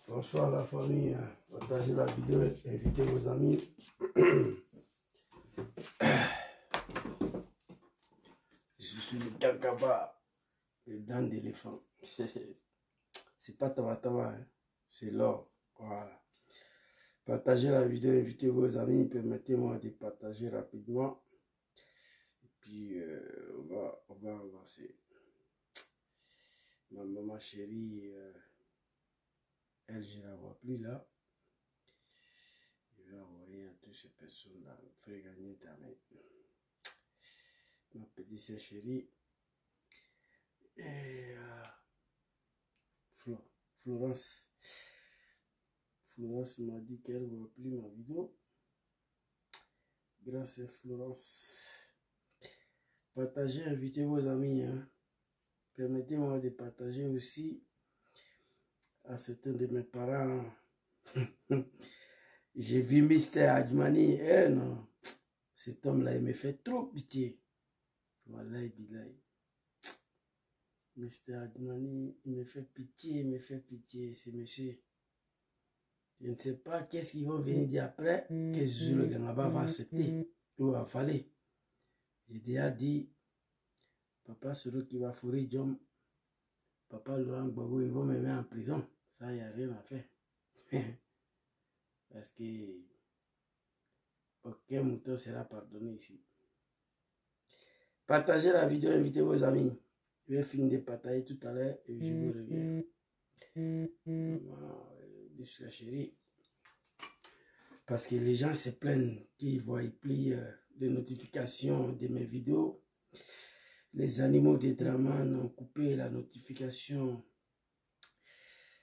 Bonsoir la famille, partagez la vidéo, invitez vos amis. Je suis le Gangaba, les dents d'éléphant. C'est pas Tabataba, hein? C'est l'or. Voilà. Partagez la vidéo, invitez vos amis, permettez-moi de partager rapidement. Et puis on va avancer. Ma maman chérie, elle, je la vois plus là. Je vais envoyer à toutes ces personnes là, faire gagner ta main. Ma petite sœur chérie. Et Florence. Florence m'a dit qu'elle ne voit plus ma vidéo. Grâce à Florence. Partagez, invitez vos amis. Hein. Permettez-moi de partager aussi à certains de mes parents. J'ai vu Mr. Adjmani. Eh non, cet homme-là, il me fait trop pitié. Voilà, bilaï. Mr. Adjmani, il me fait pitié, c'est monsieur. Je ne sais pas qu'est-ce qu'ils vont venir dire après, que Zouzou le Gangaba va accepter ou avaler. J'ai déjà dit, papa Soro qui va fourrer Djom, papa Laurent Gbagbo, ils vont me mettre en prison. Ça, il n'y a rien à faire. Parce que aucun mouton sera pardonné ici. Partagez la vidéo, invitez vos amis. Je vais finir de partager tout à l'heure et je vous reviens. Maman, chérie. Parce que les gens se plaignent qu'ils voient plus les notifications de mes vidéos. Les animaux de Draman ont coupé la notification.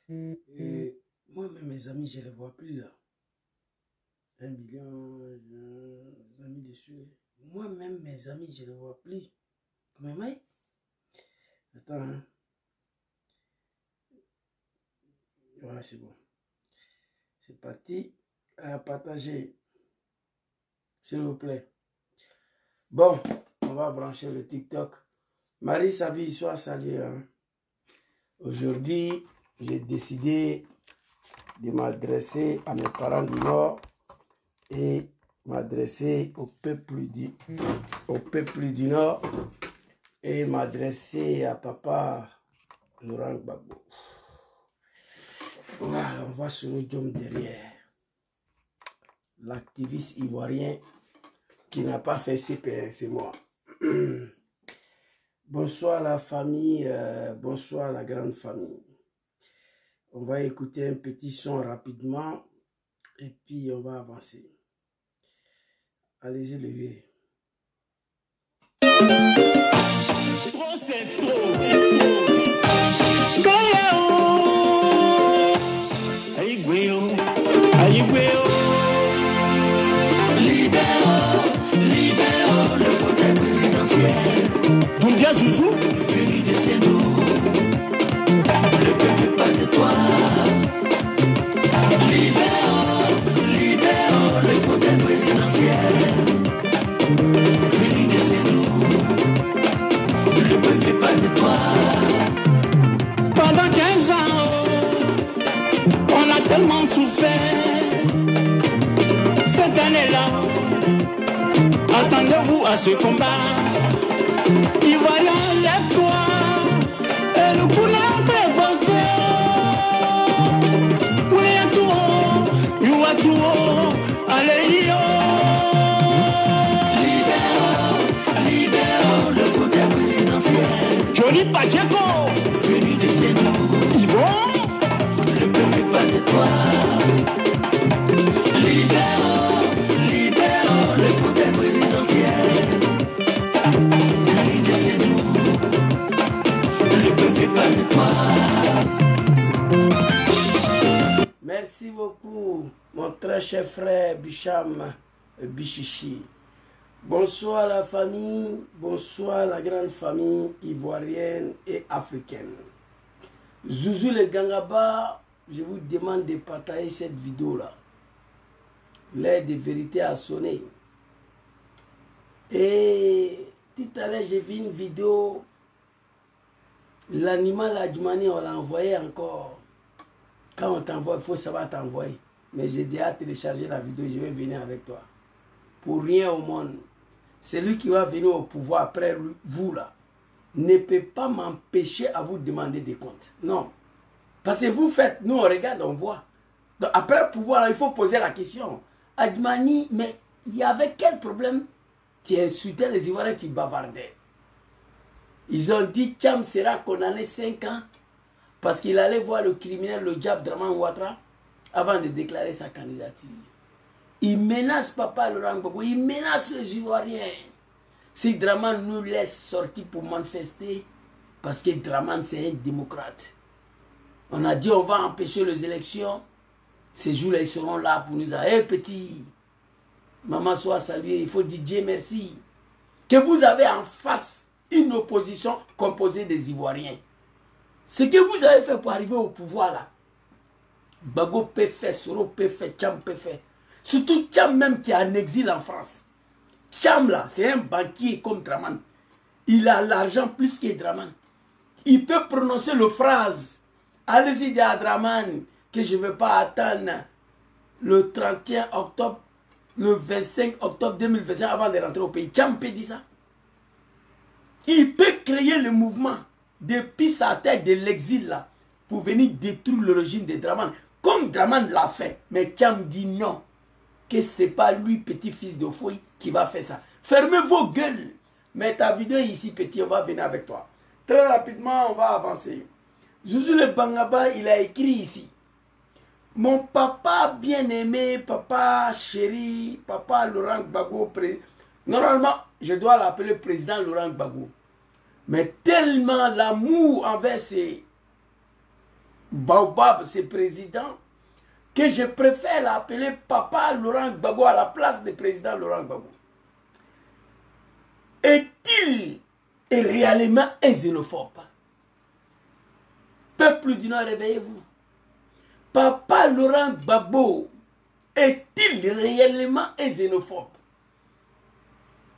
Moi-même, mes amis, je ne les vois plus là. 1 million, les amis dessus. Moi-même, mes amis, je ne les vois plus. Comment même? Attends, hein. Voilà, c'est bon. C'est parti. À partager. S'il vous plaît. Bon, on va brancher le TikTok. Marie Sabi, sois saluée. Hein. Aujourd'hui, j'ai décidé de m'adresser à mes parents du Nord et m'adresser au peuple du Nord et m'adresser à papa Laurent Gbagbo. Voilà, on voit sur le Djom derrière. L'activiste ivoirien qui n'a pas fait CPR, c'est moi. Bonsoir la famille, bonsoir la grande famille. On va écouter un petit son rapidement et puis on va avancer. Allez-y, levez. Trop, c'est trop. Libéraux, le fauteuil présidentiel. Doumbia Zouzou, venu de ses dos. Le peuple pas de toi. Libéraux, le fauteuil présidentiel. Venu de ses dos. Le peuple pas de toi. Pendant 15 ans, on a tellement souffert. Cette année-là, attendez-vous à ce combat. Ivoirien, lève-toi. Et nous pourrons prépenser. Oui, à tout haut. Nous à tout haut. Allez, yo. Libéraux, le fauteuil présidentiel. Johnny Pacheco. Venu de ses nous. Yvon. Le peuple pas de toi. Libéraux, le fauteuil présidentiel. Venu de ses nous. Le peuple pas de toi. Merci beaucoup, mon très cher frère Bicham Bichichi. Bonsoir la famille, bonsoir la grande famille ivoirienne et africaine. Zouzou le Gangaba, je vous demande de partager cette vidéo-là. L'heure de vérité a sonné. Et tout à l'heure, j'ai vu une vidéo L'animal Adjumani, on l'a envoyé encore. Quand on t'envoie, il faut savoir t'envoyer. Mais j'ai déjà téléchargé la vidéo, je vais venir avec toi. Pour rien au monde. Celui qui va venir au pouvoir après vous là, ne peut pas m'empêcher à vous demander des comptes. Non. Parce que vous faites, nous on regarde, on voit. Donc après le pouvoir, là, il faut poser la question. Adjumani, mais il y avait quel problème? Tu insultais les Ivoiriens, tu bavardais. Ils ont dit Tcham sera condamné 5 ans parce qu'il allait voir le criminel, le diable Draman Ouattara, avant de déclarer sa candidature. Il menace Papa Laurent Gbagbo, il menace les Ivoiriens. Si Draman nous laisse sortir pour manifester, parce que Draman c'est un démocrate. On a dit on va empêcher les élections. Ces jours-là, ils seront là pour nous dire, hé petit, maman soit saluée, il faut dire Dieu merci. Que vous avez en face une opposition composée des Ivoiriens. Ce que vous avez fait pour arriver au pouvoir là, Gbagbo peut faire, Soro peut faire, Tcham peut faire. Surtout Tcham même qui est en exil en France. Tcham là, c'est un banquier comme Draman. Il a l'argent plus que Draman. Il peut prononcer le phrase. Allez-y dire à Draman que je ne vais pas attendre le 31 octobre, le 25 octobre 2025 avant de rentrer au pays. Tcham peut dire ça. Il peut créer le mouvement depuis sa tête de l'exil là pour venir détruire le régime de Draman. Comme Draman l'a fait. Mais Tcham dit non. Que ce n'est pas lui, petit-fils de Foy, qui va faire ça. Fermez vos gueules. Mets ta vidéo ici, petit, on va venir avec toi. Très rapidement, on va avancer. Zouzou le Bangaba, il a écrit ici. Mon papa bien-aimé, papa chéri, papa Laurent Gbagbo, normalement, je dois l'appeler président Laurent Gbagbo. Mais tellement l'amour envers ces baobabs, ces présidents, que je préfère l'appeler papa Laurent Gbagbo à la place du président Laurent Gbagbo. Est-il réellement un xénophobe? Peuple du Nord, réveillez-vous. Papa Laurent Gbagbo est-il réellement un xénophobe?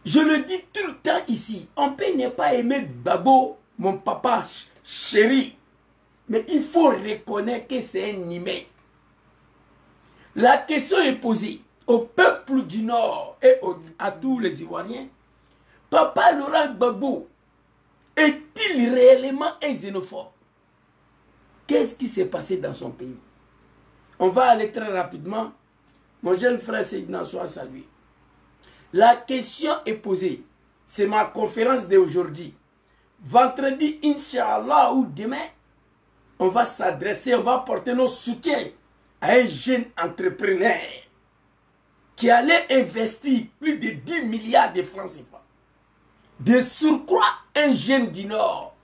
Je le dis tout le temps ici. On peut ne pas aimer Gbagbo, mon papa chéri. Mais il faut reconnaître que c'est un humain. La question est posée au peuple du Nord et à tous les Ivoiriens. Papa Laurent Gbagbo est-il réellement un xénophobe? Qu'est-ce qui s'est passé dans son pays? On va aller très rapidement. Mon jeune frère Seydina soit salué. La question est posée. C'est ma conférence d'aujourd'hui. Vendredi, Inch'Allah, ou demain, on va s'adresser, on va porter nos soutiens à un jeune entrepreneur qui allait investir plus de 10 milliards de francs CFA. De surcroît, un jeune du Nord.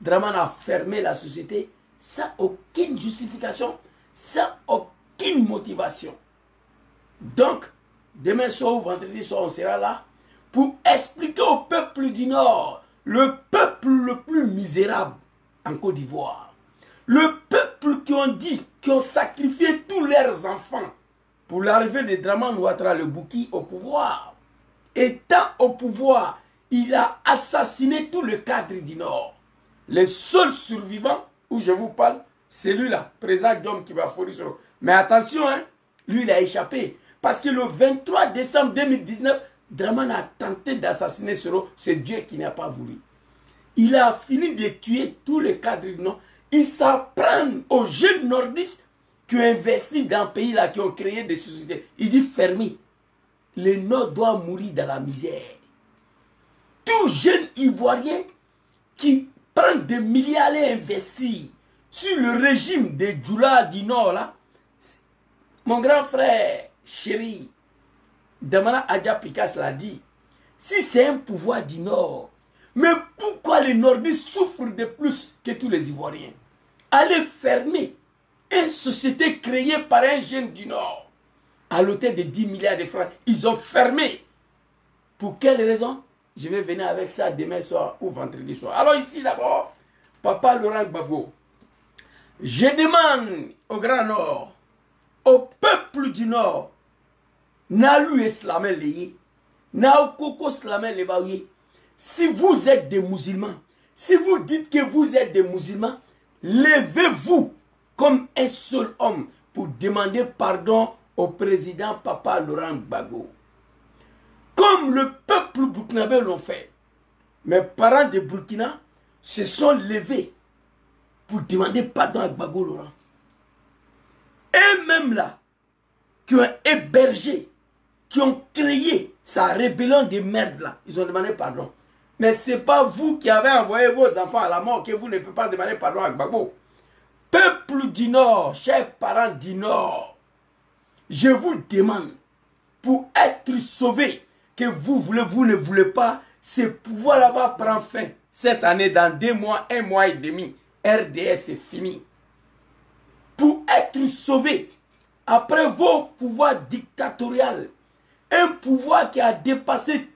Draman a fermé la société sans aucune justification, sans aucune motivation. Donc, demain soir ou vendredi soir, on sera là pour expliquer au peuple du Nord, le peuple le plus misérable en Côte d'Ivoire. Le peuple qui ont dit, qui ont sacrifié tous leurs enfants pour l'arrivée de Draman Ouattara le Bouki au pouvoir. Étant au pouvoir, il a assassiné tout le cadre du Nord. Les seuls survivants, où je vous parle, c'est lui-là, président Diom qui va fournir. Mais attention, hein, lui il a échappé. Parce que le 23 décembre 2019, Draman a tenté d'assassiner Soro. C'est Dieu qui n'a pas voulu. Il a fini de tuer tous les cadres du Nord. Il s'apprend aux jeunes nordistes qui ont investi dans le pays là, qui ont créé des sociétés. Il dit fermez. Le Nord doit mourir dans la misère. Tout jeune Ivoirien qui prend des milliards à investir sur le régime des Djoula du Nord là, mon grand frère chéri, Damana Adja Pikas l'a dit, si c'est un pouvoir du Nord, mais pourquoi les Nordistes souffrent de plus que tous les Ivoiriens? Allez fermer une société créée par un jeune du Nord à l'hôtel de 10 milliards de francs. Ils ont fermé. Pour quelle raison? Je vais venir avec ça demain soir ou vendredi soir. Alors ici d'abord, Papa Laurent Gbagbo, je demande au Grand Nord, au peuple du Nord, Nalu Islamé Leye, Naokoko Islamé Lebaouye, si vous êtes des musulmans, Si vous dites que vous êtes des musulmans, levez-vous comme un seul homme pour demander pardon au président Papa Laurent Gbagbo. Comme le peuple burkinabé l'ont fait. Mes parents de Burkina se sont levés pour demander pardon à Gbagbo Laurent. Et même là, qui ont hébergé, qui ont créé sa rébellion de merde là, ils ont demandé pardon. Mais ce n'est pas vous qui avez envoyé vos enfants à la mort que vous ne pouvez pas demander pardon à Gbagbo. Peuple du Nord, chers parents du Nord, je vous demande, pour être sauvé, que vous voulez, vous ne voulez pas, ce pouvoir-là va prendre fin cette année, dans 2 mois, 1 mois et demi. RDS c'est fini. Pour être sauvé, après vos pouvoirs dictatoriaux, un pouvoir qui a dépassé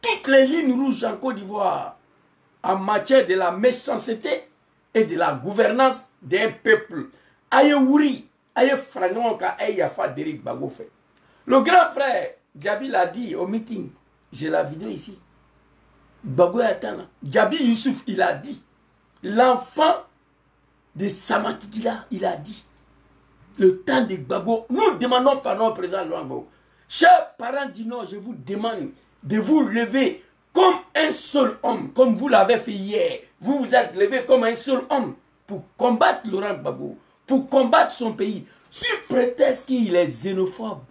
toutes les lignes rouges en Côte d'Ivoire, en matière de la méchanceté et de la gouvernance d'un peuple. Aye Wuri, aye Franonka, aye Yafa Derek Gbagbo fait. Le grand frère Djabi l'a dit au meeting, j'ai la vidéo ici. Gbagbo attend. Djabi Youssouf, il a dit, l'enfant de Samatikila, il a dit, le temps de Gbagbo, nous demandons pardon au président Laurent Gbagbo. Chers parents du Nord, je vous demande de vous lever comme un seul homme, comme vous l'avez fait hier. Vous vous êtes levé comme un seul homme pour combattre Laurent Gbagbo, pour combattre son pays, sous prétexte qu'il est xénophobe,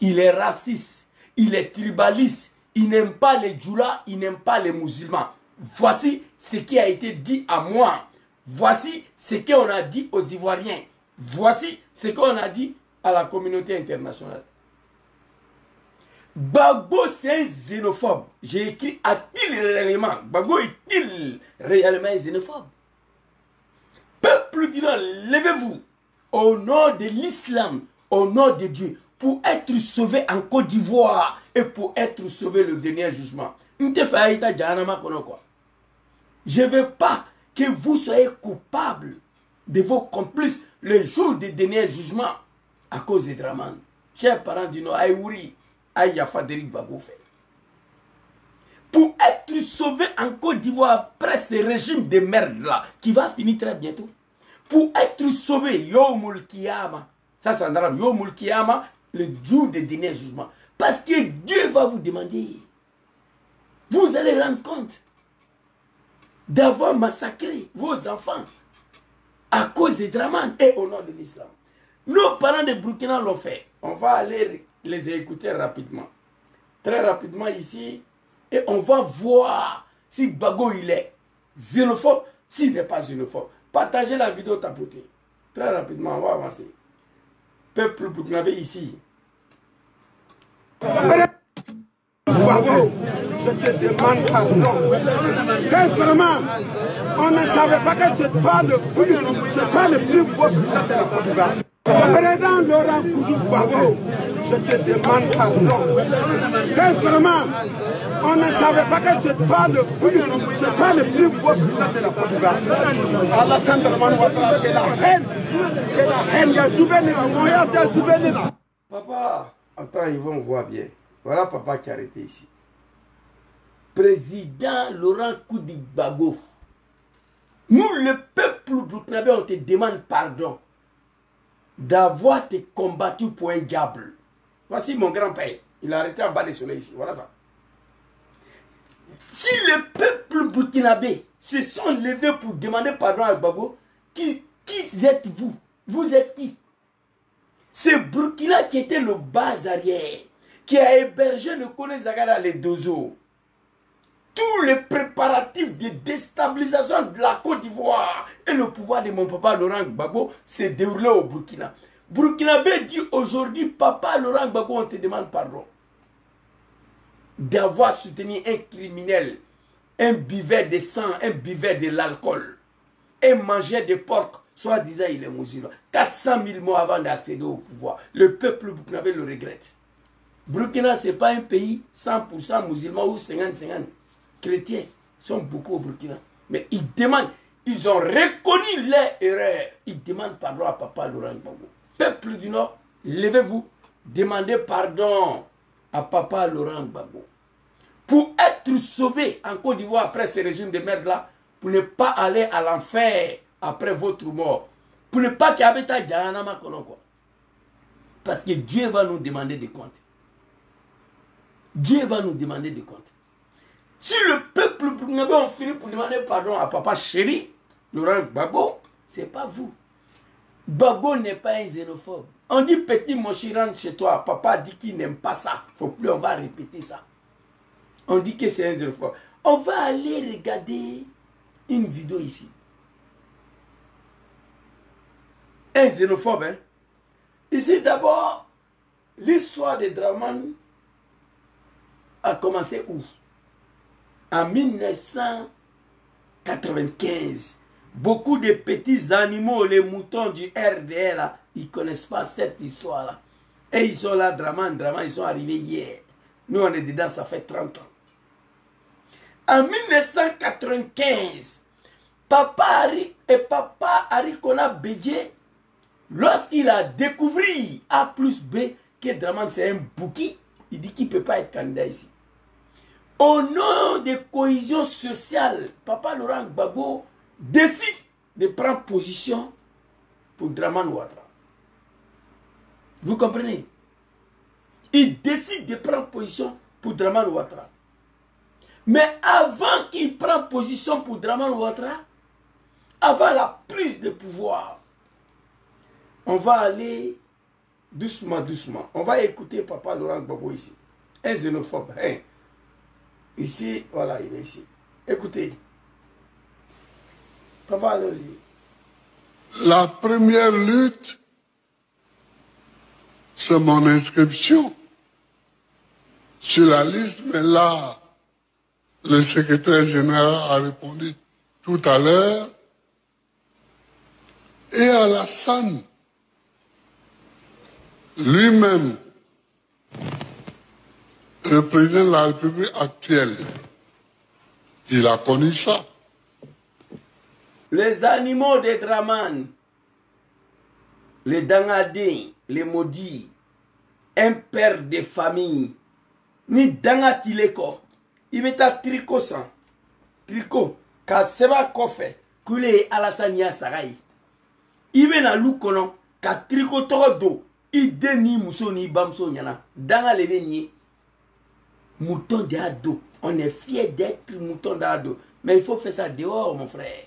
il est raciste, il est tribaliste, il n'aime pas les djoulas, il n'aime pas les musulmans. Voici ce qui a été dit à moi. Voici ce qu'on a dit aux Ivoiriens. Voici ce qu'on a dit à la communauté internationale. Gbagbo, c'est un xénophobe. J'ai écrit, a-t-il réellement, Gbagbo est-il réellement un xénophobe? Peuple du Nord, levez-vous au nom de l'islam, au nom de Dieu, pour être sauvé en Côte d'Ivoire et pour être sauvé le dernier jugement. Je ne veux pas que vous soyez coupables de vos complices le jour du dernier jugement à cause de Draman. Chers parents du Nord, Aïwouri, Aïyafa Derek Gbagbo fait. Pour être sauvé en Côte d'Ivoire après ce régime de merde là, qui va finir très bientôt. Pour être sauvé, Yomul Kiyama, ça c'est en arabe, Yomul Kiyama, le jour du dernier jugement. Parce que Dieu va vous demander, vous allez rendre compte d'avoir massacré vos enfants à cause de Draman et au nom de l'islam. Nos parents de Burkina l'ont fait. On va aller les écouter rapidement. Très rapidement ici. Et on va voir si Gbagbo il est xénophobe, s'il n'est pas xénophobe. Partagez la vidéo, tapotez. Très rapidement, on va avancer. Peuple burkinabé ici. Gbagbo, je te demande pardon. Quand vraiment, on ne savait pas que c'est toi le plus beau président de la Côte d'Ivoire. Président Laurent Gbagbo, je te demande pardon. Quand vraiment, on ne savait pas que c'est toi le plus beau président de la Côte d'Ivoire. Alassane Dramane Ouattara, c'est la haine. C'est la haine. Il y a Djoubeni là. Il y a Djoubeni là. Papa, attends, ils vont voir bien. Voilà papa qui a arrêté ici. Président Laurent Gbagbo, nous, le peuple burkinabé, on te demande pardon d'avoir te combattu pour un diable. Voici mon grand-père. Il a arrêté en bas des soleils ici. Voilà ça. Si le peuple burkinabé se sont levés pour demander pardon à Gbagbo, qui êtes-vous? Vous êtes qui? C'est Burkina qui était le bas arrière, qui a hébergé le colonel Zagara les Dozo. Tous les préparatifs de déstabilisation de la Côte d'Ivoire et le pouvoir de mon papa Laurent Gbagbo s'est déroulé au Burkina. Burkinabé dit aujourd'hui, papa Laurent Gbagbo, on te demande pardon d'avoir soutenu un criminel, un buveur de sang, un buveur de l'alcool, un mangeur de porc, soi-disant il est musulman. 400 000 mois avant d'accéder au pouvoir. Le peuple burkinabé le regrette. Burkina, ce n'est pas un pays 100% musulman ou 50-50. Chrétiens sont beaucoup au Burkina. Mais ils demandent, ils ont reconnu leur erreur. Ils demandent pardon à papa Laurent Gbagbo. Peuple du Nord, levez-vous, demandez pardon à papa Laurent Gbagbo. pour être sauvé en Côte d'Ivoire après ce régime de merde-là, pour ne pas aller à l'enfer après votre mort. Pour ne pas qu'il y ait un Djanama quoi. Parce que Dieu va nous demander des comptes. Dieu va nous demander des comptes. Si le peuple burkinabé a fini pour demander pardon à papa chéri, Laurent Gbagbo, c'est pas vous. Gbagbo n'est pas un xénophobe. On dit petit mon chéri rentre chez toi, papa dit qu'il n'aime pas ça. Faut plus, on va répéter ça. On dit que c'est un xénophobe. On va aller regarder une vidéo ici. Un xénophobe, hein. Ici d'abord, l'histoire de Draman a commencé où? En 1995. Beaucoup de petits animaux, les moutons du RDL, là, ils ne connaissent pas cette histoire-là. Et ils sont là, Draman, ils sont arrivés hier. Nous, on est dedans, ça fait 30 ans. En 1995, Papa Arikona Bédié, lorsqu'il a découvert A plus B que Draman c'est un bouki, il dit qu'il ne peut pas être candidat ici. Au nom de cohésion sociale, Papa Laurent Gbagbo décide de prendre position pour Draman Ouattara. Vous comprenez? Il décide de prendre position pour Draman Ouattara. Mais avant qu'il prenne position pour Draman Ouattara, avant la prise de pouvoir, on va aller doucement, doucement. On va écouter Papa Laurent Gbagbo ici. Un xénophobe. Hein? Ici, voilà, il est ici. Écoutez. Papa, allez-y. La première lutte, c'est mon inscription sur la liste, mais là, le secrétaire général a répondu tout à l'heure. Et Alassane, lui-même, le président de la République actuelle, il a connu ça. Les animaux de Draman, les dangadins, les maudits, un père de famille, ni dangatileko, il met un tricot sans. Tricot, car c'est pas qu'on fait, que les Alassane Yassaraï. Il met dans l'oukonon, car tricot todo, il dénie mousso ni bamso nyana, danga le venier. Mouton d'ado. On est fiers d'être mouton d'ado. Mais il faut faire ça dehors, mon frère.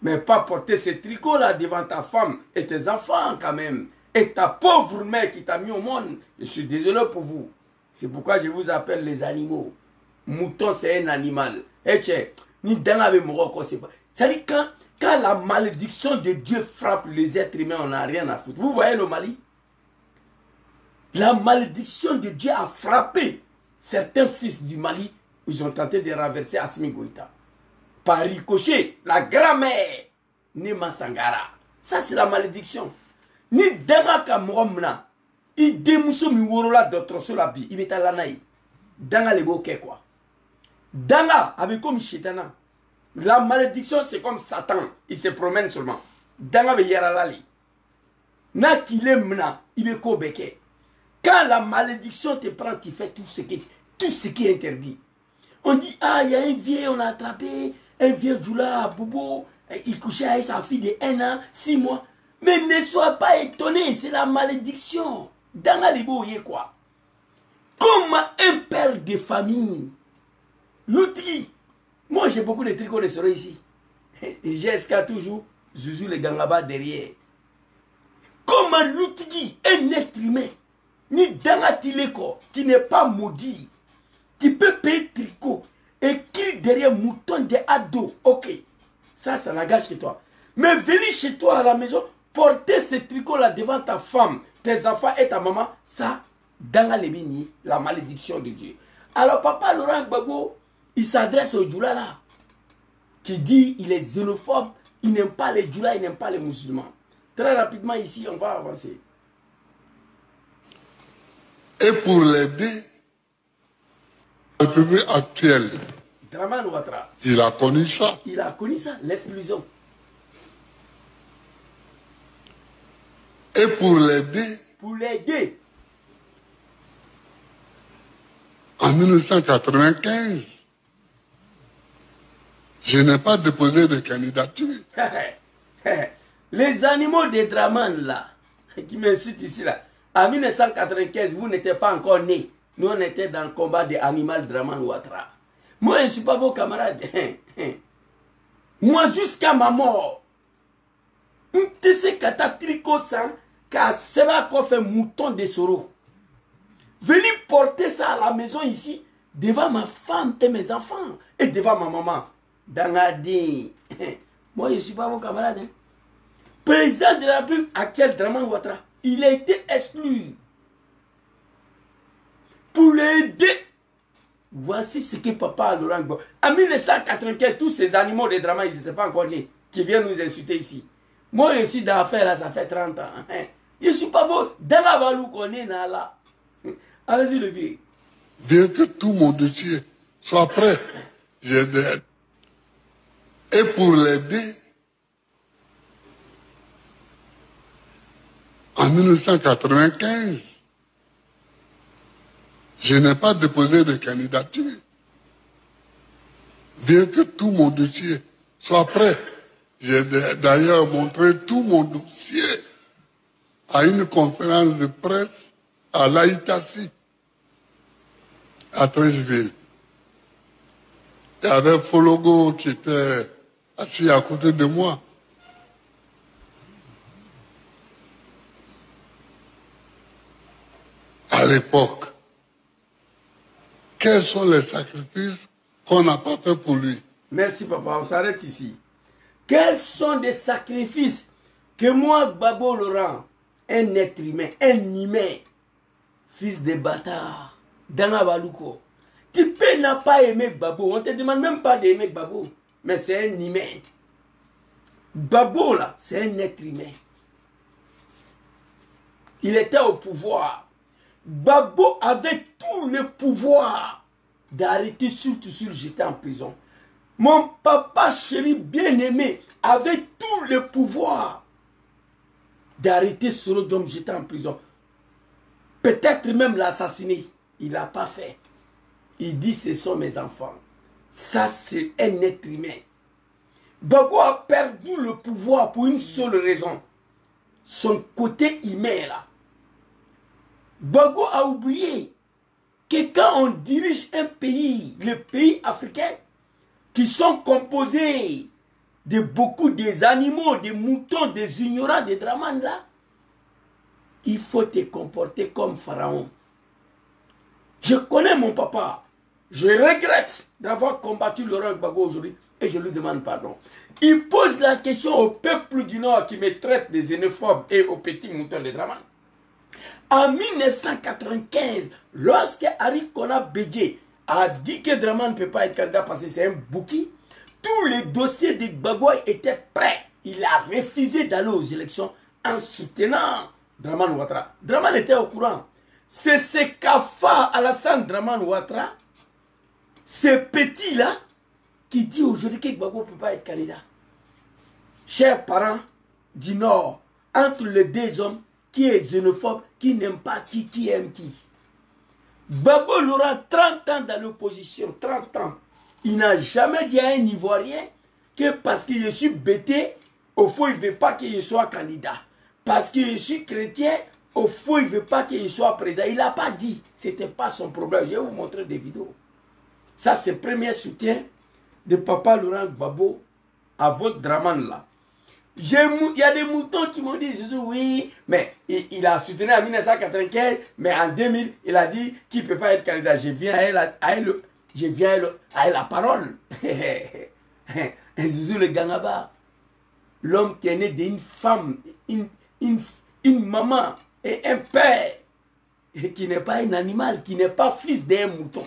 Mais pas porter ce tricot-là devant ta femme et tes enfants, quand même. Et ta pauvre mère qui t'a mis au monde. Je suis désolé pour vous. C'est pourquoi je vous appelle les animaux. Mouton, c'est un animal. Et tiens, ni dans la mémoire, c'est pas. C'est-à-dire, quand la malédiction de Dieu frappe les êtres humains, on n'a rien à foutre. Vous voyez le Mali? La malédiction de Dieu a frappé certains fils du Mali, ils ont tenté de renverser Assimi Goïta. Par ricochet, la grand-mère, Nema Sangara. Ça, c'est la malédiction. Ni Danga Moromna, il démousso mi worola d'autres sur la vie, il met à l'anaï. Danga le bokeh quoi. Danga, avec comme chétana. La malédiction, c'est comme Satan, il se promène seulement. Danga ve yaralali. Na kile mna, il me kobeke. Quand la malédiction te prend, tu fais tout ce qui est interdit. On dit, ah, il y a un vieux, on a attrapé, un vieux Djoula à Bobo, il couchait avec sa fille de 1 an, 6 mois. Mais ne sois pas étonné, c'est la malédiction. Dans la libo, il y a quoi? Comme un père de famille, l'outil. Moi, j'ai beaucoup de tricots de soleil ici. J'ai toujours, Zouzou le Gangaba derrière. Comme un outil, un être humain. Ni dans la tileko, tu n'es pas maudit. Tu peux payer tricot. Écris derrière mouton de ado. Ok. Ça n'engage que toi. Mais venir chez toi à la maison, porter ce tricot-là devant ta femme, tes enfants et ta maman, ça, dans la lémini, la malédiction de Dieu. Alors, Papa Laurent Gbagbo, il s'adresse au Djoula là, qui dit il est xénophobe, il n'aime pas les Djoula, il n'aime pas les musulmans. Très rapidement, ici, on va avancer. Et pour l'aider, la République actuelle, Draman Ouattara, il a connu ça. il a connu ça, l'exclusion. Et pour l'aider, Pour l'aider, en En 1995, je n'ai pas déposé de candidature. Les animaux des Draman là, qui m'insultent ici là, en 1995, vous n'étiez pas encore nés. Nous, on était dans le combat des animaux Draman Ouattara. Moi, je ne suis pas vos camarades. Moi, jusqu'à ma mort, un tricot sang, car c'est pas qu'on fait mouton de Soro. Venir porter ça à la maison ici, devant ma femme et mes enfants, et devant ma maman. Dans la dé. Moi, je ne suis pas vos camarades. Hein. Président de la République actuelle, Draman Ouattara, il a été exclu. Pour l'aider. Voici ce que papa Laurent Gbagbo. En 1995, tous ces animaux de Draman, ils n'étaient pas encore nés, qui viennent nous insulter ici. Moi, je suis dans l'affaire là, ça fait 30 ans. Hein. Je ne suis pas beau. Dans la valou qu'on est là. Allez-y, le vieux. Bien que tout mon dossier soit prêt, j'ai des aides. Et pour l'aider, en 1995, je n'ai pas déposé de candidature. Bien que tout mon dossier soit prêt, j'ai d'ailleurs montré tout mon dossier à une conférence de presse à l'Aïtassi, à Treichville. Il y avait Fologo qui était assis à côté de moi. À l'époque, quels sont les sacrifices qu'on n'a pas fait pour lui? Merci papa, on s'arrête ici. Quels sont les sacrifices que moi, Gbagbo Laurent, un être humain, fils de bâtard, Dana Balouko, tu peux n'a pas aimé Gbagbo, on ne te demande même pas d'aimer Gbagbo, mais c'est un humain. Gbagbo là, c'est un être humain. Il était au pouvoir. Gbagbo avait tout le pouvoir d'arrêter surtout j'étais en prison. Mon papa chéri bien-aimé avait tout le pouvoir d'arrêter Soro Diom, j'étais en prison. Peut-être même l'assassiner. Il n'a pas fait. Il dit ce sont mes enfants. Ça c'est un être humain. Gbagbo a perdu le pouvoir pour une seule raison. Son côté humain là. Gbagbo a oublié que quand on dirige un pays, les pays africains, qui sont composés de beaucoup des animaux, des moutons, des ignorants, des Draman là, il faut te comporter comme Pharaon. Je connais mon papa. Je regrette d'avoir combattu Laurent Gbagbo aujourd'hui et je lui demande pardon. Il pose la question au peuple du Nord qui me traite des xénophobes et aux petits moutons de Draman. En 1995, lorsque Harry Kona Bégué a dit que Draman ne peut pas être candidat parce que c'est un bouki, tous les dossiers de Gbagbo étaient prêts. Il a refusé d'aller aux élections en soutenant Draman Ouattara. Draman était au courant. C'est ce Kafa Alassane Draman Ouattara, ce petit-là, qui dit aujourd'hui que Gbagbo ne peut pas être candidat. Chers parents du Nord, entre les deux hommes, qui est xénophobe, qui n'aime pas qui aime qui. Gbagbo Laurent, 30 ans dans l'opposition, 30 ans. Il n'a jamais dit à un Ivoirien que parce que je suis bêté, au fond, il ne veut pas que je sois candidat. Parce que je suis chrétien, au fond, il ne veut pas que je sois président. Il n'a pas dit. Ce n'était pas son problème. Je vais vous montrer des vidéos. Ça, c'est le premier soutien de papa Laurent Gbagbo à votre Draman là. Il y a des moutons qui m'ont dit, oui, mais il a soutenu en 1995, mais en 2000, il a dit qu'il ne peut pas être candidat. Je viens à elle la parole. Zouzou le Gangaba, l'homme qui est né d'une femme, une maman et un père, et qui n'est pas un animal, qui n'est pas fils d'un mouton.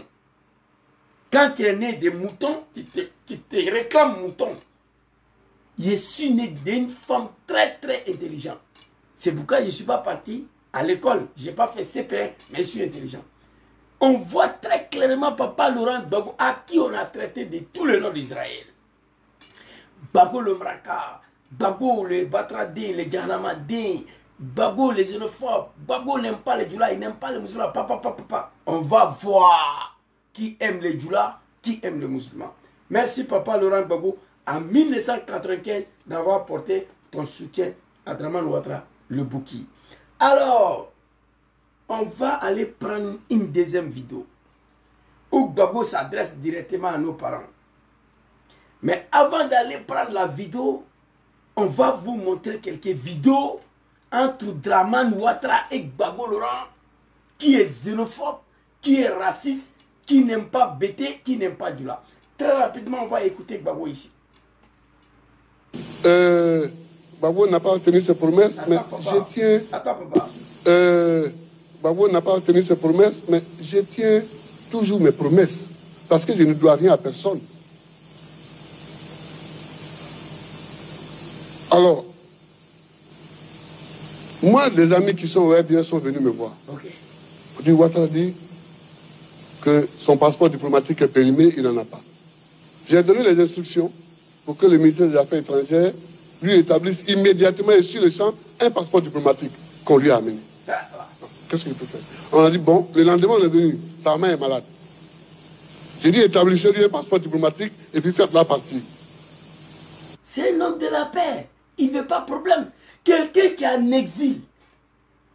Quand tu es né des moutons, tu te réclames mouton. Je suis né d'une femme très très intelligente. C'est pourquoi je ne suis pas parti à l'école. Je n'ai pas fait CP1, mais je suis intelligent. On voit très clairement papa Laurent Gbagbo, à qui on a traité de tout le nom d'Israël. Gbagbo le Mraka, Gbagbo le Batradin, le Djahnamadin, Gbagbo les xénophobes, Gbagbo n'aime pas les Djoula, il n'aime pas les musulmans, papa. On va voir qui aime les djoulas, qui aime les musulmans. Merci Papa Laurent Gbagbo en 1995 d'avoir porté ton soutien à Dramane Ouattara, le Bouki. Alors, on va aller prendre une deuxième vidéo où Gbagbo s'adresse directement à nos parents. Mais avant d'aller prendre la vidéo, on va vous montrer quelques vidéos entre Dramane Ouattara et Gbagbo Laurent, qui est xénophobe, qui est raciste, qui n'aime pas Bété, qui n'aime pas Djoula. Très rapidement, on va écouter Gbagbo ici. Gbagbo n'a pas tenu ses promesses, mais je tiens... Attends, papa. Gbagbo n'a pas tenu ses promesses, mais je tiens toujours mes promesses, parce que je ne dois rien à personne. Alors, moi, des amis qui sont au RDS sont venus me voir. Okay. Ouattara dit que son passeport diplomatique est périmé, il n'en a pas. J'ai donné les instructions pour que le ministère des Affaires étrangères lui établisse immédiatement et sur le champ un passeport diplomatique qu'on lui a amené. Qu'est-ce qu'il peut faire? On a dit, bon, le lendemain, on est venu, sa main est malade. J'ai dit, établissez-lui un passeport diplomatique et puis faites la partie. C'est un homme de la paix. Il ne veut pas de problème. Quelqu'un qui est en exil,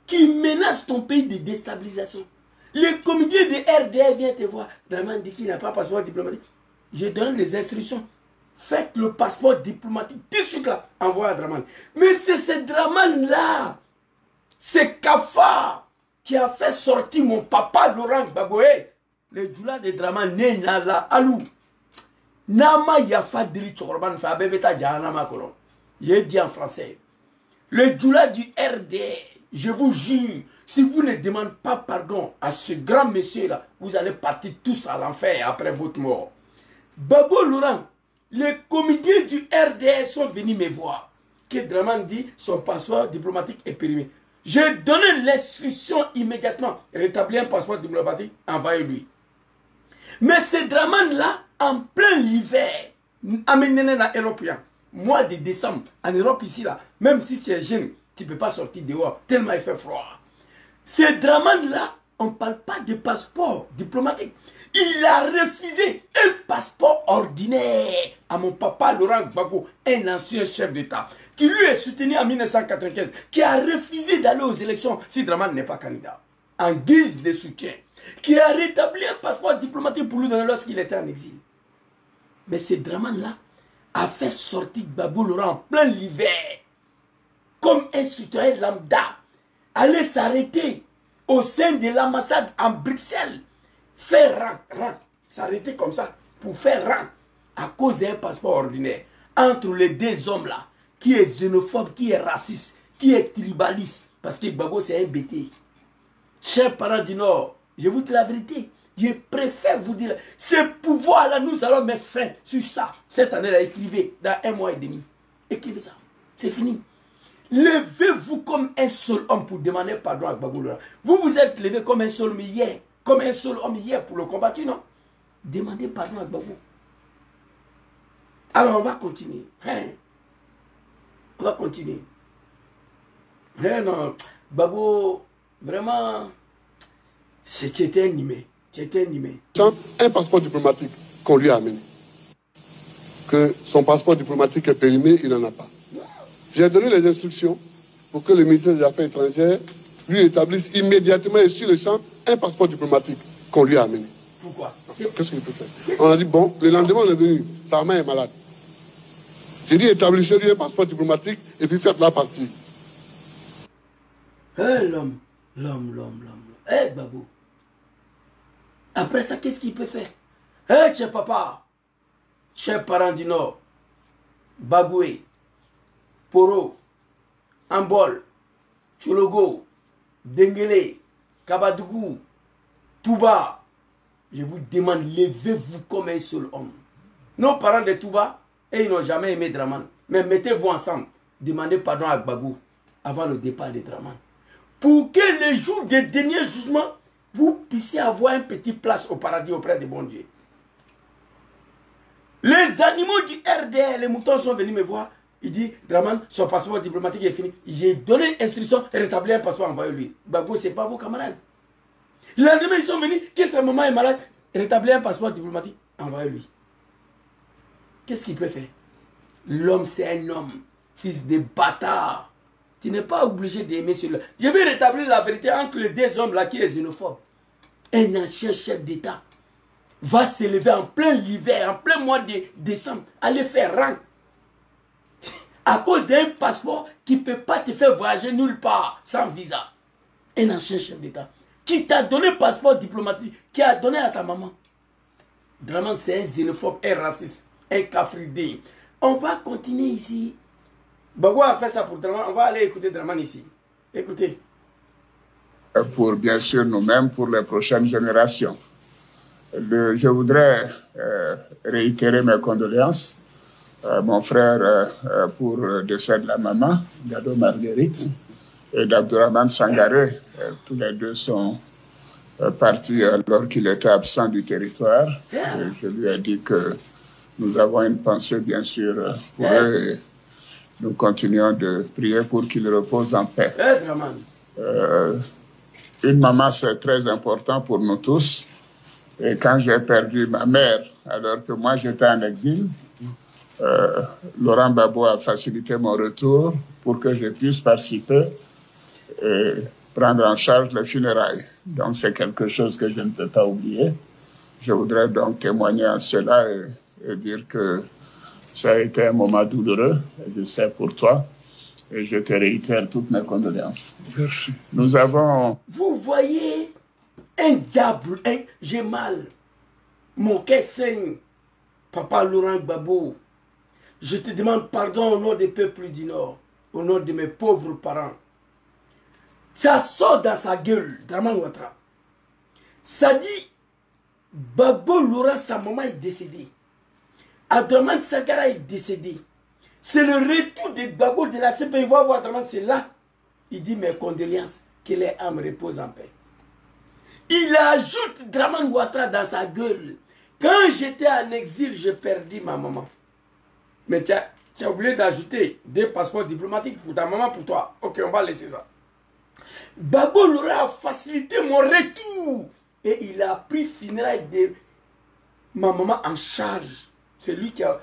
qui menace ton pays de déstabilisation. Le comité de RDA vient te voir. Dramane dit qu'il n'a pas de passeport diplomatique. Je donne les instructions. Faites le passeport diplomatique tout de suite là. Envoie à Dramane. Mais c'est ce Dramane-là, c'est Kafa, qui a fait sortir mon papa Laurent Gbagbo. Le Djoula de Dramane, Nenala, Alou. Nama Yafa Dili Chokorban Fabebeta Jahanama Kolon. J'ai dit en français. Le Djoula du RD, je vous jure, si vous ne demandez pas pardon à ce grand monsieur-là, vous allez partir tous à l'enfer après votre mort. Gbagbo Laurent, les comédiens du RDS sont venus me voir. Que Dramane dit son passeport diplomatique est périmé. J'ai donné l'instruction immédiatement. Rétablir un passeport diplomatique, envoyez-lui. Mais ce Dramane-là, en plein hiver, amené dans l'Européen, mois de décembre, en Europe ici, là, même si tu es jeune, tu ne peux pas sortir dehors, tellement il fait froid. Ce Dramane-là, on ne parle pas de passeport diplomatique. Il a refusé un passeport ordinaire à mon papa Laurent Gbagbo, un ancien chef d'État, qui lui est soutenu en 1995, qui a refusé d'aller aux élections si Dramane n'est pas candidat, en guise de soutien, qui a rétabli un passeport diplomatique pour lui donner lorsqu'il était en exil. Mais ce Dramane-là a fait sortir Gbagbo Laurent en plein l'hiver, comme un citoyen lambda, aller s'arrêter au sein de l'ambassade en Bruxelles, faire rang, s'arrêter comme ça, pour faire rang, à cause d'un passeport ordinaire, entre les deux hommes-là, qui est xénophobe, qui est raciste, qui est tribaliste, parce que Gbagbo c'est un bêté. Chers parents du Nord, je vous dis la vérité, je préfère vous dire, ce pouvoir-là, nous allons mettre fin sur ça. Cette année-là, écrivez, dans 1 mois et demi. Écrivez ça, c'est fini. Levez-vous comme un seul homme pour demander pardon à Gbagbo Laurent. Vous vous êtes levé comme un seul homme hier, pour le combattre, non? Demandez pardon à Gbagbo. Alors on va continuer. On va continuer. Non, Gbagbo, vraiment, c'était animé. C'était animé. Un passeport diplomatique qu'on lui a amené. Que son passeport diplomatique est périmé, il n'en a pas. J'ai donné les instructions pour que le ministère des Affaires étrangères lui établisse immédiatement et sur le champ un passeport diplomatique qu'on lui a amené. Pourquoi? Qu'est-ce qu'il peut faire? On a dit, bon, le lendemain, on est venu, sa main est malade. J'ai dit, établissez-lui un passeport diplomatique et puis faites la partie. L'homme. Gbagbo. Après ça, qu'est-ce qu'il peut faire? Cher papa, chers parents du Nord, Baboué, Poro, Ambol, Chologo, Dengele, Kabadougou, Touba, je vous demande, levez-vous comme un seul homme. Nos parents de Touba, ils n'ont jamais aimé Dramane. Mais mettez-vous ensemble, demandez pardon à Gbagbo avant le départ de Dramane. Pour que le jour des derniers jugements, vous puissiez avoir une petite place au paradis auprès de bon Dieu. Les animaux du RDR, les moutons sont venus me voir. Il dit, Dramane, son passeport diplomatique est fini. J'ai donné l'instruction de rétablir un passeport, envoyé lui. Gbagbo, ce n'est pas vos camarades. Les lendemain, ils sont venus, que sa maman est malade. rétablir un passeport diplomatique, envoyez-lui. Qu'est-ce qu'il peut faire? L'homme, c'est un homme, fils de bâtard. Tu n'es pas obligé d'aimer celui-là. Je vais rétablir la vérité entre les deux hommes là qui est xénophobe. Un ancien chef d'État va s'élever en plein hiver, en plein mois de décembre, aller faire rang. À cause d'un passeport qui ne peut pas te faire voyager nulle part sans visa. Un ancien chef d'État qui t'a donné passeport diplomatique, qui a donné à ta maman. Dramane, c'est un xénophobe, un raciste, un cafridé. On va continuer ici. Bagua a fait ça pour Dramane. On va aller écouter Dramane ici. Écoutez. Pour bien sûr nous-mêmes, pour les prochaines générations. Je voudrais réitérer mes condoléances à mon frère pour le décès de la maman, Dado Marguerite, et d'Abdourahmane Sangaré. Tous les deux sont partis alors qu'il était absent du territoire. Et je lui ai dit que nous avons une pensée, bien sûr, pour eux et nous continuons de prier pour qu'ils reposent en paix. Une maman, c'est très important pour nous tous. Et quand j'ai perdu ma mère, alors que moi j'étais en exil, Laurent Gbagbo a facilité mon retour pour que je puisse participer et prendre en charge les funérailles. Donc c'est quelque chose que je ne peux pas oublier. Je voudrais donc témoigner à cela et dire que ça a été un moment douloureux, je sais pour toi, et je te réitère toutes mes condoléances. Merci. Nous avons... Vous voyez un diable, j'ai mal, mon cœur saigne. Papa Laurent Gbagbo, je te demande pardon au nom des peuples du Nord, au nom de mes pauvres parents. Ça sort dans sa gueule, Dramane Ouattara. Ça dit, Gbagbo Laurent, sa maman est décédée. Abdourahmane Sankara est décédé. C'est le retour de Gbagbo de la CPI. Il va voir Dramane, c'est là. Il dit mes condoléances, que les âmes reposent en paix. Il ajoute Dramane Ouattara dans sa gueule. Quand j'étais en exil, j'ai perdu ma maman. Mais tu as oublié d'ajouter des passeports diplomatiques pour ta maman, pour toi. Ok, on va laisser ça. Gbagbo Laurent a facilité mon retour. Et il a pris funérailles de ma maman en charge. C'est lui qui a...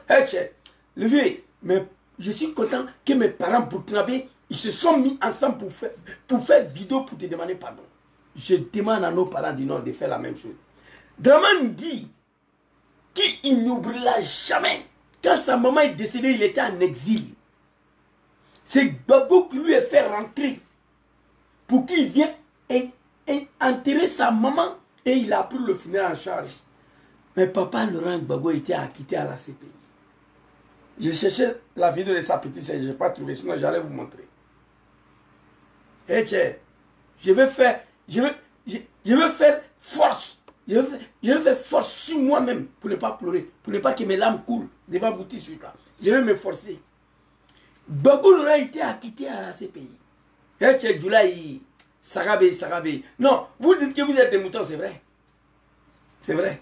Levé, mais je suis content que mes parents burkinabés, ils se sont mis ensemble pour faire vidéo pour te demander pardon. Je demande à nos parents du Nord de faire la même chose. Dramane dit qu'il n'oubliera jamais. Quand sa maman est décédée, il était en exil. C'est Gbagbo qui lui a fait rentrer pour qu'il vienne enterrer sa maman et il a pris le funéraire en charge. Mais papa Laurent Gbagbo était acquitté à la CPI. Je cherchais la vidéo de sa petite sœur, je n'ai pas trouvé, sinon j'allais vous montrer. Je vais faire force. Je vais faire force sur moi-même pour ne pas pleurer, pour ne pas que mes larmes coulent devant vous tous là. Je vais me forcer. Gbagbo Laurent était acquitté à la CPI. Sarabé. Non, vous dites que vous êtes des moutons, c'est vrai. C'est vrai.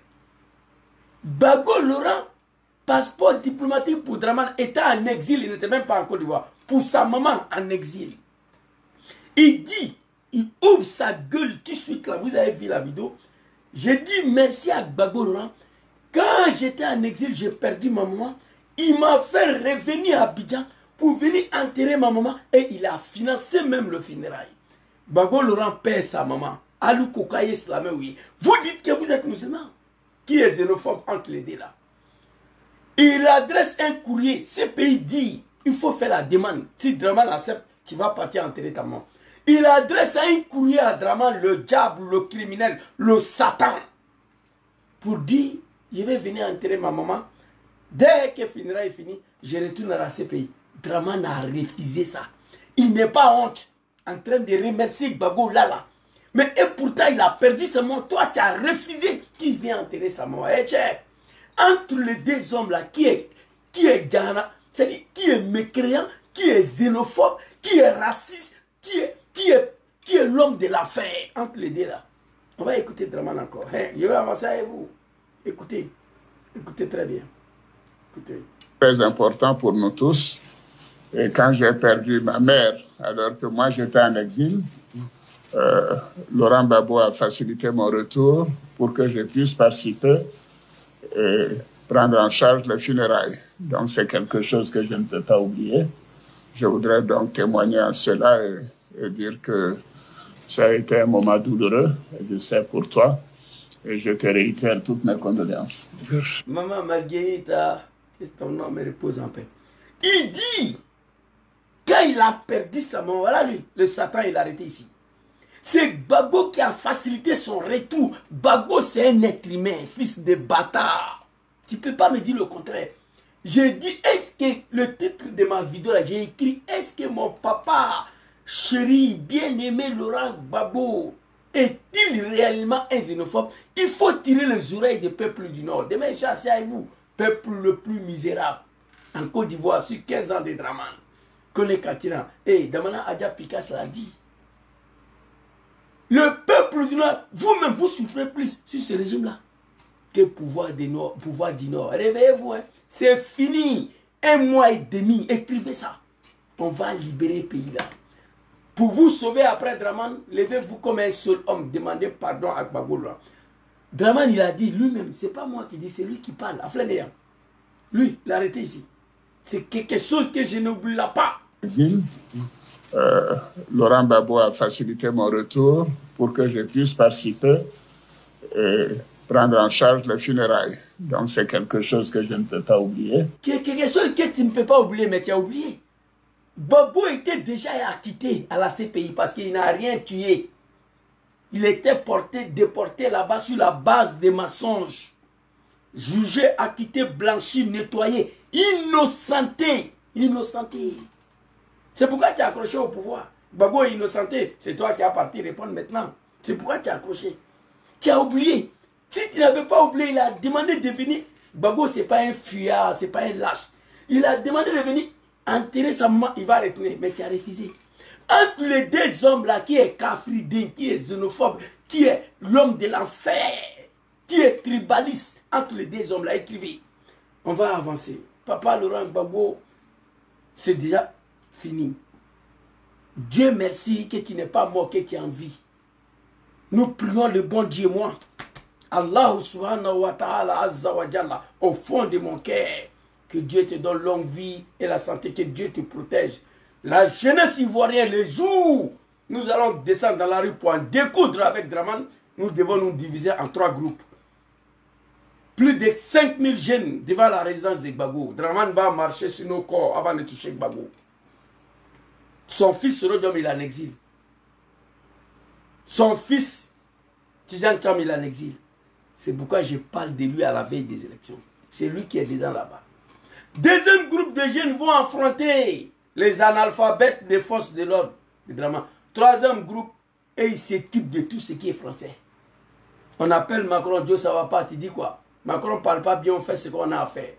Gbagbo Laurent, passeport diplomatique pour Dramane, était en exil, il n'était même pas en Côte d'Ivoire. Pour sa maman en exil. Il dit, il ouvre sa gueule tout de suite là, vous avez vu la vidéo. J'ai dit merci à Gbagbo Laurent. Quand j'étais en exil, j'ai perdu ma maman. Il m'a fait revenir à Abidjan pour venir enterrer ma maman et il a financé même le funérail. Gbagbo Laurent perd sa maman. Alou Kokaye Slamé, oui. Vous dites que vous êtes musulman. Qui est xénophobe entre les deux là? Il adresse un courrier. Ce pays dit, il faut faire la demande. Si Dramane accepte, tu vas partir enterrer ta maman. Il adresse un courrier à Dramane, le diable, le criminel, le Satan, pour dire, je vais venir enterrer ma maman. Dès que le funérail est fini, je retourne à la CPI. Dramane a refusé ça. Il n'est pas honte en train de remercier Gbagbo là. Mais et pourtant, il a perdu sa maman. Toi, tu as refusé qu'il vienne enterrer sa maman. Entre les deux hommes là, qui est Ghana, c'est-à-dire qui est mécréant, qui est xénophobe, qui est raciste, qui est l'homme de l'affaire, entre les deux là. On va écouter Dramane encore. Je vais avancer avec vous. Écoutez très bien. Écoutez. Très important pour nous tous. Et quand j'ai perdu ma mère, alors que moi j'étais en exil, Laurent Gbagbo a facilité mon retour pour que je puisse participer et prendre en charge les funérailles. Donc c'est quelque chose que je ne peux pas oublier. Je voudrais donc témoigner à cela et dire que ça a été un moment douloureux, je sais pour toi, et je te réitère toutes mes condoléances. Maman Marguerita, qu'est-ce que ton nom me repose en paix. Il dit, quand il a perdu sa maman, voilà lui, le Satan, il a arrêté ici. C'est Gbagbo qui a facilité son retour. Gbagbo, c'est un être humain, fils de bâtard. Tu ne peux pas me dire le contraire. J'ai dit, est-ce que le titre de ma vidéo, j'ai écrit, est-ce que mon papa, chéri, bien-aimé Laurent Gbagbo, est-il réellement un xénophobe? Il faut tirer les oreilles des peuples du Nord. Demain, chassez avec vous, peuple le plus misérable. En Côte d'Ivoire, sur 15 ans de Draman. Connaît Katiran. Et Damana Adja Pikas l'a dit. Le peuple du Nord, vous-même, vous souffrez plus sur ce régime-là que pouvoir du Nord. Réveillez-vous, hein. C'est fini. 1 mois et demi. Écrivez ça. On va libérer le pays là. Pour vous sauver après Draman, levez-vous comme un seul homme. Demandez pardon à Gbagbo. Draman, il a dit lui-même, c'est pas moi qui dis, c'est lui qui parle. À Flanéa. Lui, il a arrêté ici. C'est quelque chose que je n'oublie pas. Laurent Gbagbo a facilité mon retour pour que je puisse participer et prendre en charge les funérailles. Donc c'est quelque chose que je ne peux pas oublier. Quelque chose que tu ne peux pas oublier, mais tu as oublié. Gbagbo était déjà acquitté à la CPI parce qu'il n'a rien tué. Il était déporté là-bas sur la base des mensonges. Jugé, acquitté, blanchi, nettoyé, innocenté. Innocenté. C'est pourquoi tu es accroché au pouvoir. Gbagbo est innocenté. C'est toi qui as parti répondre maintenant. C'est pourquoi tu es accroché. Tu as oublié. Si tu n'avais pas oublié, il a demandé de venir. Gbagbo, ce n'est pas un fuyard, ce n'est pas un lâche. Il a demandé de venir enterrer sa maman. Il va retenir. Mais tu as refusé. Entre les deux hommes là, qui est Kafridin, qui est xénophobe, qui est l'homme de l'enfer, qui est tribaliste, entre les deux hommes là, écrivez. On va avancer. Papa Laurent Gbagbo, c'est déjà fini. Dieu merci que tu n'es pas mort, que tu es en vie. Nous prions le bon Dieu, moi. Allah subhanahu wa ta'ala azza wa jalla, au fond de mon cœur, que Dieu te donne longue vie et la santé, que Dieu te protège. La jeunesse ivoirienne, les jours, nous allons descendre dans la rue pour en découdre avec Draman, nous devons nous diviser en 3 groupes. Plus de 5000 jeunes devant la résidence de Gbagbo. Draman va marcher sur nos corps avant de toucher Gbagbo. Son fils Rodom, il est en exil. Son fils Tidjane Thiam, il est en exil. C'est pourquoi je parle de lui à la veille des élections. C'est lui qui est dedans là-bas. Deuxième groupe de jeunes vont affronter les analphabètes des forces de l'ordre de Draman. Troisième groupe, et il s'équipe de tout ce qui est français. On appelle Macron, Dieu ça va pas, tu dis quoi? Macron ne parle pas bien, on fait ce qu'on a à faire.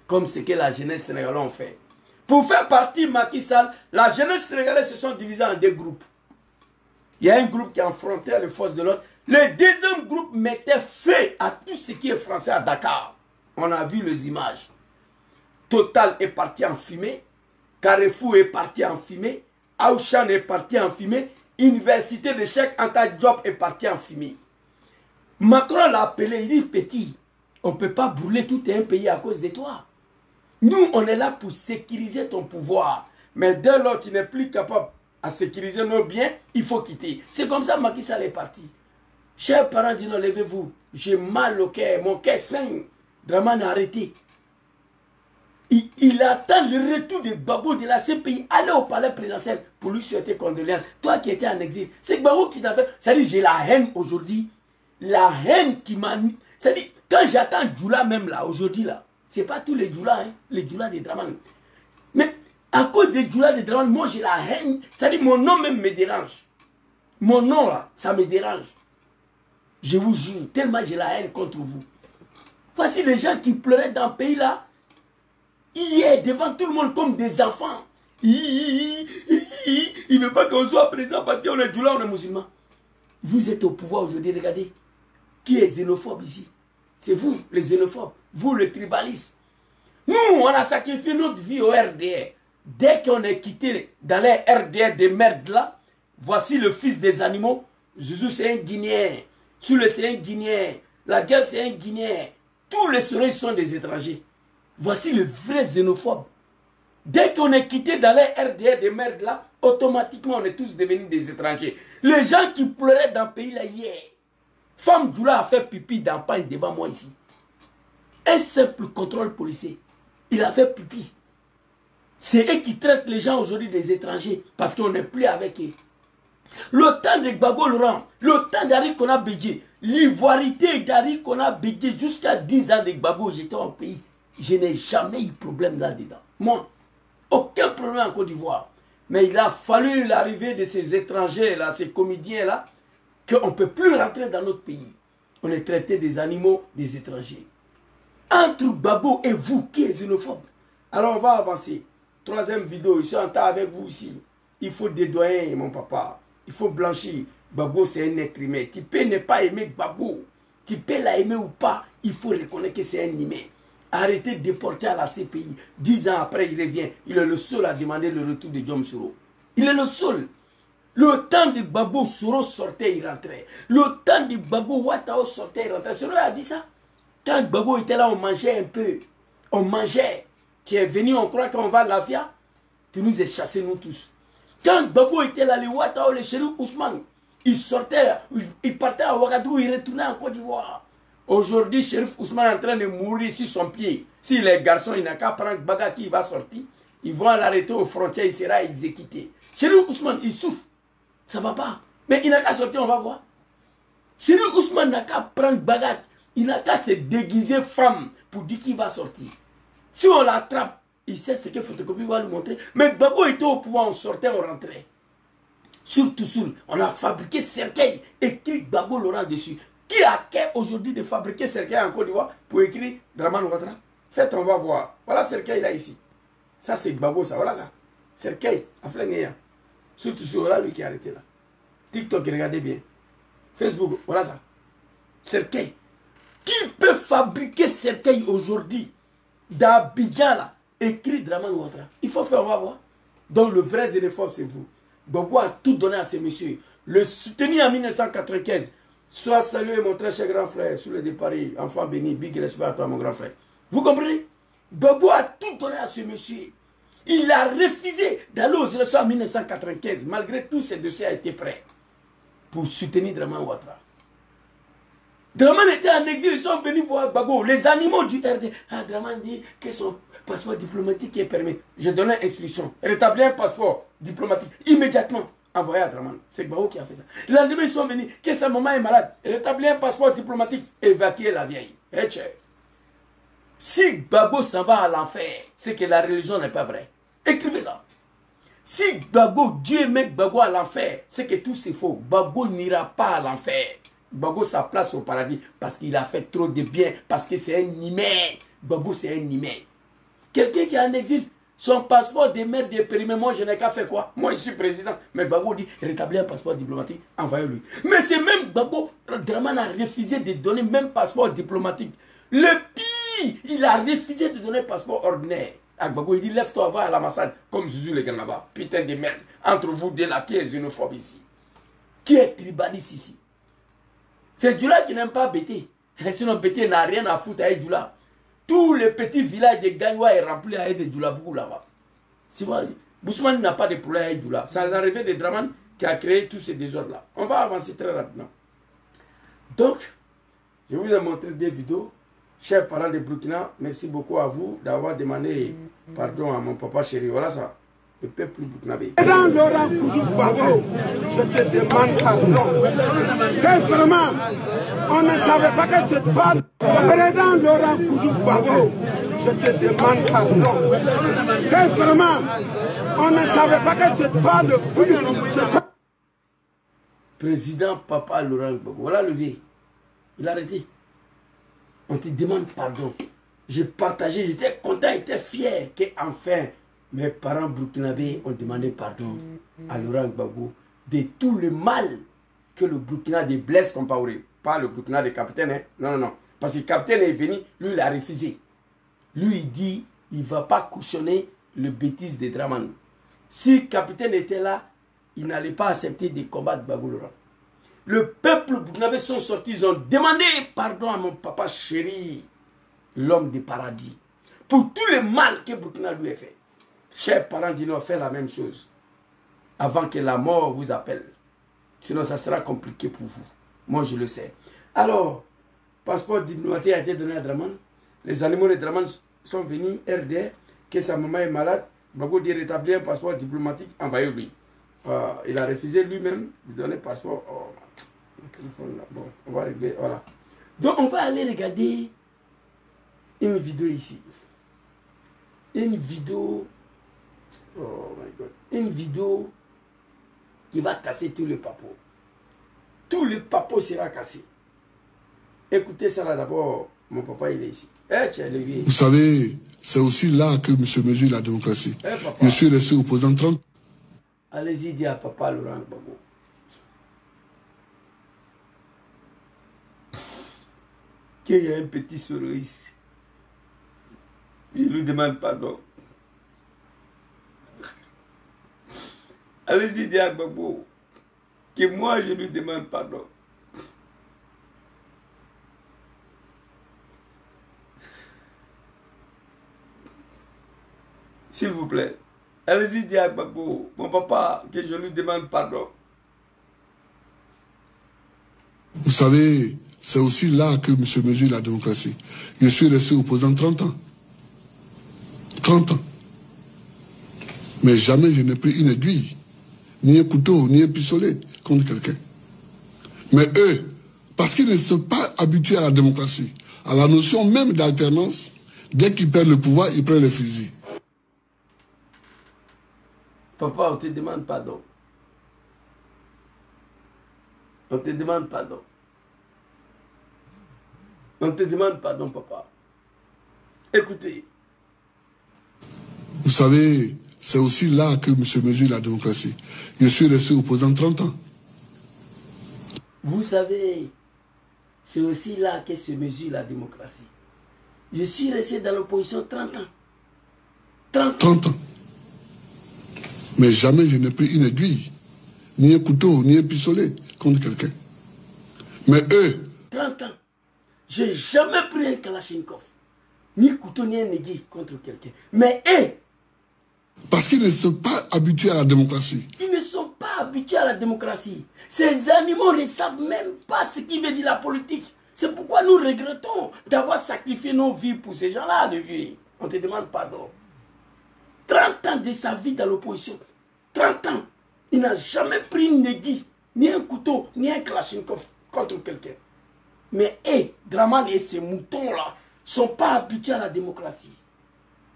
Comme ce que la jeunesse sénégalaise a fait. Pour faire partie Macky Sall, la jeunesse sénégalaise se sont divisés en 2 groupes. Il y a un groupe qui affrontait les forces de l'ordre. Le deuxième groupe mettait feu à tout ce qui est français à Dakar. On a vu les images. Total est parti en fumée. Carrefour est parti en fumée. Auchan est parti en fumée. Université de Cheikh Anta Diop est parti en fumée. Macron l'a appelé, il dit petit, on ne peut pas brûler tout un pays à cause de toi. Nous, on est là pour sécuriser ton pouvoir. Mais dès lors, tu n'es plus capable à sécuriser nos biens, il faut quitter. C'est comme ça que Macky Sall est parti. Chers parents, dis-nous, levez-vous. J'ai mal au cœur, mon cœur saigne. Draman a arrêté. Il attend le retour de Gbagbo de la CPI. Allez au palais présidentiel pour lui souhaiter condoléances. Toi qui étais en exil, c'est Gbagbo qui t'a fait. C'est-à-dire, j'ai la haine aujourd'hui. La haine qui m'a... C'est-à-dire, quand j'attends Djoula même là, aujourd'hui là, c'est pas tous les Djoula, hein, les Djoula de Draman. Mais à cause des Djoula de Draman, moi j'ai la haine. C'est-à-dire, mon nom même me dérange. Mon nom là, ça me dérange. Je vous jure, tellement j'ai la haine contre vous. Voici les gens qui pleuraient dans le pays là, hier, devant tout le monde comme des enfants. Il ne veut pas qu'on soit présent parce qu'on est Djoula, on est musulman. Vous êtes au pouvoir aujourd'hui, regardez. Qui est xénophobe ici? C'est vous, les xénophobes. Vous, les tribalistes. Nous, on a sacrifié notre vie au RDR. Dès qu'on est quitté dans les RDR de merde là, Voici le fils des animaux. Zouzou, c'est un Guinéen. Soule, c'est un Guinéen. La guerre, c'est un Guinéen. Tous les soleils sont des étrangers. Voici le vrai xénophobe. Dès qu'on est quitté dans les RDR de merde là, automatiquement on est tous devenus des étrangers. Les gens qui pleuraient dans le pays là hier, Femme Djoula a fait pipi dans le pain devant moi ici. Un simple contrôle policier. Il a fait pipi. C'est eux qui traitent les gens aujourd'hui des étrangers parce qu'on n'est plus avec eux. Le temps de Gbagbo Laurent, le temps d'Ari Kona Bédié, l'ivoirité d'Ari Kona Bédié jusqu'à 10 ans de Gbagbo, j'étais en pays. Je n'ai jamais eu de problème là-dedans. Moi, aucun problème en Côte d'Ivoire. Mais il a fallu l'arrivée de ces étrangers-là, ces comédiens-là, qu'on ne peut plus rentrer dans notre pays. On est traité des animaux, des étrangers. Entre Gbagbo et vous, qui est xénophobe? Alors on va avancer. Troisième vidéo, je suis en temps avec vous ici. Il faut dédoyer mon papa. Il faut blanchir. Gbagbo, c'est un être humain. Tu peux ne pas aimer Gbagbo. Tu peux l'aimer ou pas. Il faut reconnaître que c'est un humain. Arrêtez de déporter à la CPI. 10 ans après, il revient. Il est le seul à demander le retour de Djom Soro. Il est le seul. Le temps de Gbagbo, Soro sortait, il rentrait. Le temps de Gbagbo, Ouattara sortait, il rentrait. Soro a dit ça. Quand Gbagbo était là, on mangeait un peu. On mangeait. Tu es venu, on croit qu'on va à la via. Tu nous as chassés, nous tous. Quand Gbagbo était là, les Ouattara, les Chérif Ousmane, ils sortaient, ils partaient à Ouagadougou, ils retournaient en Côte d'Ivoire. Aujourd'hui, Chérif Ousmane est en train de mourir sur son pied. Si les garçons, il n'a qu'à prendre Baga qui va sortir, ils vont l'arrêter aux frontières, il sera exécuté. Chérif Ousmane, il souffre. Ça ne va pas. Mais il n'a qu'à sortir, on va voir. Chérif Ousmane n'a qu'à prendre Baga. Il n'a qu'à se déguiser femme pour dire qu'il va sortir. Si on l'attrape, il sait ce que Photocopie va lui montrer. Mais Gbagbo était au pouvoir, on sortait, on rentrait. Surtout, on a fabriqué cercueil, écrit Gbagbo Laurent dessus. Qui a qu'à aujourd'hui de fabriquer cercueil en Côte d'Ivoire pour écrire Dramane Ouattara? Faites, on va voir. Voilà cercueil là ici. Ça c'est Gbagbo, ça. Voilà ça. Cercueil, à Flinguéa. Surtout, voilà lui qui est arrêté là. TikTok, regardez bien. Facebook, voilà ça. Cercueil. Qui peut fabriquer cercueil aujourd'hui d'Abidjan là, écrit Dramane Ouattara? Il faut faire, on va voir. Donc le vrai xénophobe, c'est vous. Gbagbo a tout donné à ces messieurs. Le soutenir en 1995. Sois salué mon très cher grand frère, sous le départ, enfant béni, big respect à toi mon grand frère. Vous comprenez? Gbagbo a tout donné à ce monsieur. Il a refusé d'aller aux élections en 1995, malgré tous ces dossiers a été prêts pour soutenir Dramane Ouattara. Dramane était en exil, ils sont venus voir Gbagbo. Les animaux du RD. Ah, Dramane dit que son passeport diplomatique est permis. J'ai donné instruction. Rétablir un passeport diplomatique immédiatement. Envoyé à Dramane. C'est Gbagbo qui a fait ça. Le lendemain, ils sont venus. Que sa maman est malade. Rétablir un passeport diplomatique. Évacuer la vieille. Si Gbagbo s'en va à l'enfer, c'est que la religion n'est pas vraie. Écrivez ça. Si Gbagbo, Dieu met Gbagbo à l'enfer, c'est que tout c'est faux. Gbagbo n'ira pas à l'enfer. Gbagbo sa place au paradis parce qu'il a fait trop de bien, parce que c'est un humain. Gbagbo c'est un humain. Quelqu'un qui est en exil, son passeport de maire de périmé, moi je n'ai qu'à faire quoi? Moi je suis président. Mais Gbagbo dit rétablir un passeport diplomatique, envoyez-lui. Mais c'est même Gbagbo, Dramane a refusé de donner même passeport diplomatique. Le pire, il a refusé de donner passeport ordinaire. À Gbagbo, il dit lève-toi, va à l'ambassade, comme Zouzou le Ganaba. Putain de merde. Entre vous deux là, qui est xénophobe ici? Qui est tribaliste ici? C'est Djoula qui n'aime pas Bété. Sinon Bété n'a rien à foutre avec Djoula. Tous les petits villages de Gagnoua est rempli avec des Djoulabou là-bas. Si vous voyez, Bousmane n'a pas de problème avec Djoula. C'est l'arrivée de Dramane qui a créé tous ces désordres-là. On va avancer très rapidement. Donc, je vous ai montré des vidéos. Chers parents de Burkina, merci beaucoup à vous d'avoir demandé pardon à mon papa chéri. Voilà ça. Le peuple burkinabé. Dans Laurent Koudou Gbagbo, je te demande pardon. Que vraiment, on ne savait pas que c'est toi. Président Laurent Koudou Gbagbo, je te demande pardon. Que vraiment, on ne savait pas que c'est toi le Président Papa Laurent Gbagbo. Voilà le vieux. Il a arrêté. On te demande pardon. J'ai partagé, j'étais content, j'étais fier qu'enfin, mes parents burkinabés ont demandé pardon à Laurent Gbagbo de tout le mal que le Burkina de Blaise Compaoré, pas le Burkina de Capitaine, hein? Non, non, non. Parce que le Capitaine est venu, lui il a refusé. Lui il dit, il ne va pas cautionner le bêtise de Dramane. Si le Capitaine était là, il n'allait pas accepter de combattre Gbagbo Laurent. Le peuple burkinabé sont sortis, ils ont demandé pardon à mon papa chéri, l'homme du paradis, pour tout le mal que Burkina lui a fait. Chers parents d'Inor, faites la même chose avant que la mort vous appelle. Sinon, ça sera compliqué pour vous. Moi, je le sais. Alors, passeport diplomatique a été donné à Draman. Les animaux de Draman sont venus, RDR, que sa maman est malade. Gbagbo dit rétablir un passeport diplomatique, envoyez-lui. Il a refusé lui-même de donner le passeport. Oh, mon téléphone là. Bon, on va régler. Voilà. Donc, on va aller regarder une vidéo ici. Une vidéo. Oh my God. Une vidéo qui va casser tout le papo. Tout le papo sera cassé. Écoutez ça là d'abord. Mon papa, il est ici. Vous savez, c'est aussi là que se mesure la démocratie. Je suis resté opposant 30. Allez-y, dis à papa Laurent Gbagbo. Qu'il y a un petit soro ici. Je lui demande pardon. Allez-y, dis à Gbagbo que moi je lui demande pardon. S'il vous plaît. Allez-y, dis à Gbagbo, mon papa, que je lui demande pardon. Vous savez, c'est aussi là que se mesure la démocratie. Je suis resté opposant 30 ans. 30 ans. Mais jamais je n'ai pris une aiguille, ni un couteau, ni un pistolet contre quelqu'un. Mais eux, parce qu'ils ne sont pas habitués à la démocratie, à la notion même d'alternance, dès qu'ils perdent le pouvoir, ils prennent le fusil. Papa, on te demande pardon. On te demande pardon. On te demande pardon, papa. Écoutez. Vous savez, c'est aussi là que se mesure la démocratie. Je suis resté opposant 30 ans. Vous savez, c'est aussi là que se mesure la démocratie. Je suis resté dans l'opposition 30 ans. 30 ans. Mais jamais je n'ai pris une aiguille, ni un couteau, ni un pistolet contre quelqu'un. Mais eux... 30 ans. J'ai jamais pris un kalachnikov, ni couteau, ni un aiguille contre quelqu'un. Mais eux... Parce qu'ils ne sont pas habitués à la démocratie. Ils ne sont pas habitués à la démocratie. Ces animaux ne savent même pas ce qui veut dire la politique. C'est pourquoi nous regrettons d'avoir sacrifié nos vies pour ces gens-là de vie. On te demande pardon. 30 ans de sa vie dans l'opposition. 30 ans. Il n'a jamais pris une aiguille, ni un couteau, ni un kalachnikov contre quelqu'un. Mais Draman et ces moutons-là ne sont pas habitués à la démocratie.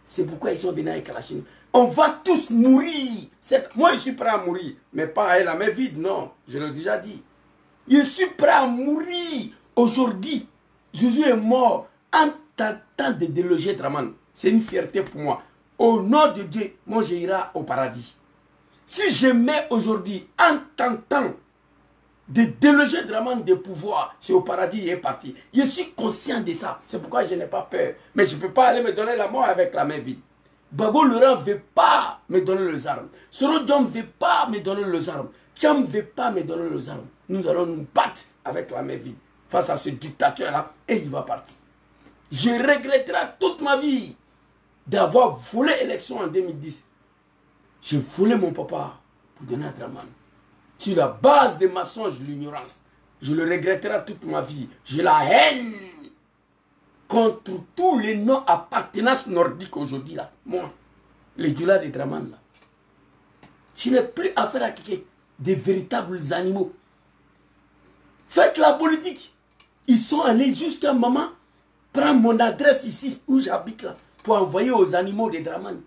C'est pourquoi ils sont venus avec kalachnikov. On va tous mourir. Moi, je suis prêt à mourir. Mais pas à la main vide, non. Je l'ai déjà dit. Je suis prêt à mourir. Aujourd'hui, Jésus est mort en tentant de déloger Draman. C'est une fierté pour moi. Au nom de Dieu, moi, j'irai au paradis. Si je mets aujourd'hui en tentant de déloger Draman de pouvoir, c'est au paradis, il est parti. Je suis conscient de ça. C'est pourquoi je n'ai pas peur. Mais je ne peux pas aller me donner la mort avec la main vide. Gbagbo Laurent ne veut pas me donner les armes. Soro Diom ne veut pas me donner les armes. Tcham ne veut pas me donner les armes. Nous allons nous battre avec la main vide face à ce dictateur-là et il va partir. Je regretterai toute ma vie d'avoir volé l'élection en 2010. J'ai volé mon papa pour donner à Draman. Sur la base des mensonges, l'ignorance. Je le regretterai toute ma vie. J'ai la haine contre tous les non-appartenances nordiques aujourd'hui là. Moi, les Djoula de Draman là. Je n'ai plus affaire à quelqu'un des véritables animaux. Faites la politique. Ils sont allés jusqu'à maman prendre mon adresse ici où j'habite là pour envoyer aux animaux de Draman.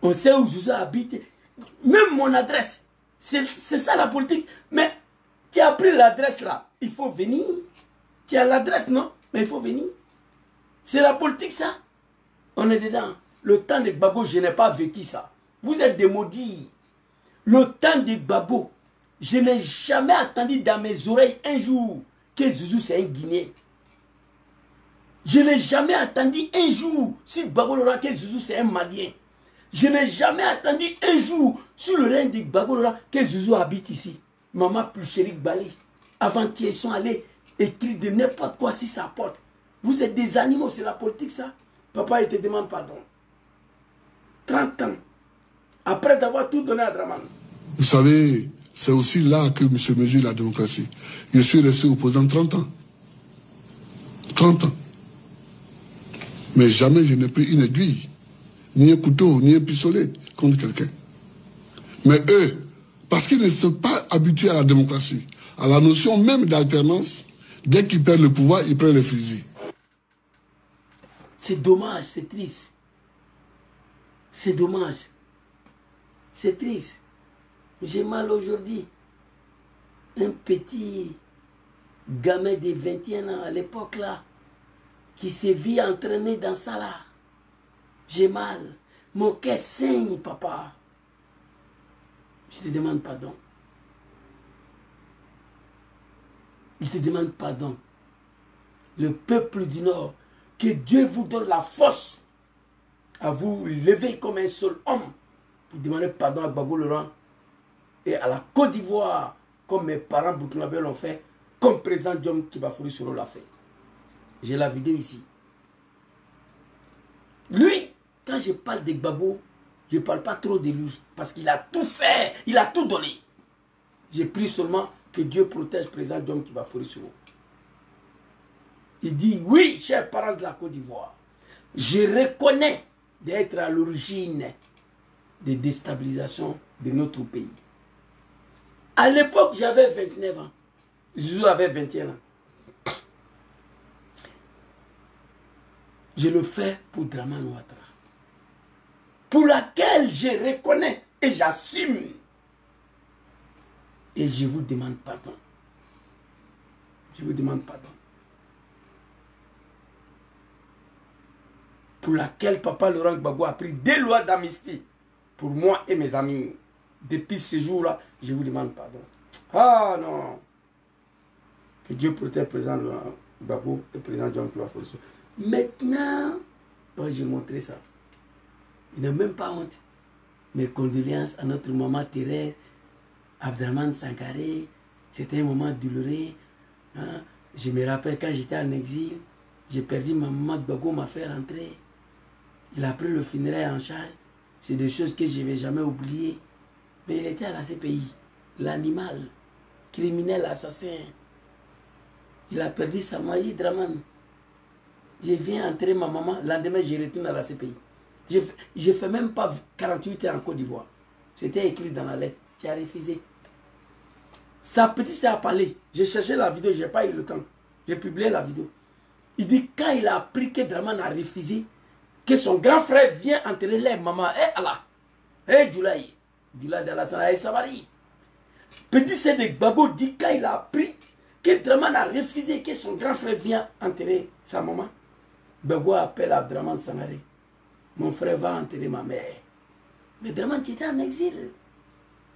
On sait où Zouzou habite. Même mon adresse. C'est ça la politique. Mais tu as pris l'adresse là. Il faut venir. Tu as l'adresse, non? Mais il faut venir. C'est la politique, ça. On est dedans. Le temps de Gbagbo, je n'ai pas vécu ça. Vous êtes des maudits. Le temps de Gbagbo, je n'ai jamais entendu dans mes oreilles un jour que Zouzou c'est un Guinéen. Je n'ai jamais entendu un jour, si Gbagbo Laurent, que Zouzou c'est un Malien. Je n'ai jamais entendu un jour sur le règne de Gbagbo Laurent que Zouzou habite ici. Maman plus chérie Balé. Avant qu'ils sont allés écrire de n'importe quoi sur sa porte. Vous êtes des animaux, c'est la politique ça. Papa, il te demande pardon. 30 ans. Après d'avoir tout donné à Draman. Vous savez, c'est aussi là que se mesure la démocratie. Je suis resté opposant 30 ans. 30 ans. Mais jamais je n'ai pris une aiguille, ni un couteau, ni un pistolet contre quelqu'un. Mais eux, parce qu'ils ne sont pas habitués à la démocratie, à la notion même d'alternance, dès qu'ils perdent le pouvoir, ils prennent le fusil. C'est dommage, c'est triste. C'est dommage. C'est triste. J'ai mal aujourd'hui. Un petit gamin de 21 ans à l'époque là, qui s'est vu entraîner dans ça là. J'ai mal. Mon cœur saigne, papa. Je te demande pardon. Je te demande pardon. Le peuple du Nord, que Dieu vous donne la force à vous lever comme un seul homme pour demander pardon à Gbagbo Laurent et à la Côte d'Ivoire, comme mes parents burkinabés l'ont fait, comme président Diom Kibafouri Soro l'a fait. J'ai la vidéo ici. Lui, quand je parle de Gbagbo, je ne parle pas trop de lui, parce qu'il a tout fait, il a tout donné. J'ai pris seulement que Dieu protège le président Diom Kibafouri Soro. Il dit, oui, chers parents de la Côte d'Ivoire, je reconnais d'être à l'origine des déstabilisations de notre pays. À l'époque, j'avais 29 ans. Zouzou avait 21 ans. Je le fais pour Draman Ouattara, pour laquelle je reconnais et j'assume. Et je vous demande pardon. Je vous demande pardon. Pour laquelle Papa Laurent Gbagbo a pris des lois d'amnistie pour moi et mes amis. Depuis ce jour-là, je vous demande pardon. Ah non. Que Dieu protège le président Laurent Gbagbo et le président Diom Kibafouri Soro. Maintenant, j'ai montré ça. Il n'a même pas honte. Mes condoléances à notre maman Thérèse, Abdraman Sankaré. C'était un moment douloureux. Hein? Je me rappelle quand j'étais en exil, j'ai perdu ma maman, Gbagbo m'a fait rentrer. Il a pris le funérail en charge. C'est des choses que je ne vais jamais oublier. Mais il était à la CPI. L'animal, criminel, assassin. Il a perdu sa maille, Draman. Je viens entrer ma maman, le lendemain je retourne à la CPI. Je ne fais même pas 48 heures en Côte d'Ivoire. C'était écrit dans la lettre. Tu as refusé. Sa petite sœur a parlé. J'ai cherché la vidéo, je n'ai pas eu le temps. J'ai publié la vidéo. Il dit quand il a appris que Draman a refusé, que son grand frère vient enterrer les mamans. Eh Allah. Eh Djoulaye. Djoulaye d'Alassana et Savary. Petit sœur de Gbagbo dit quand il a appris que Draman a refusé que son grand frère vient enterrer sa maman. Gbagbo appelle Abdraman Sangaré. Mon frère va enterrer ma mère. Mais Draman, tu étais en exil.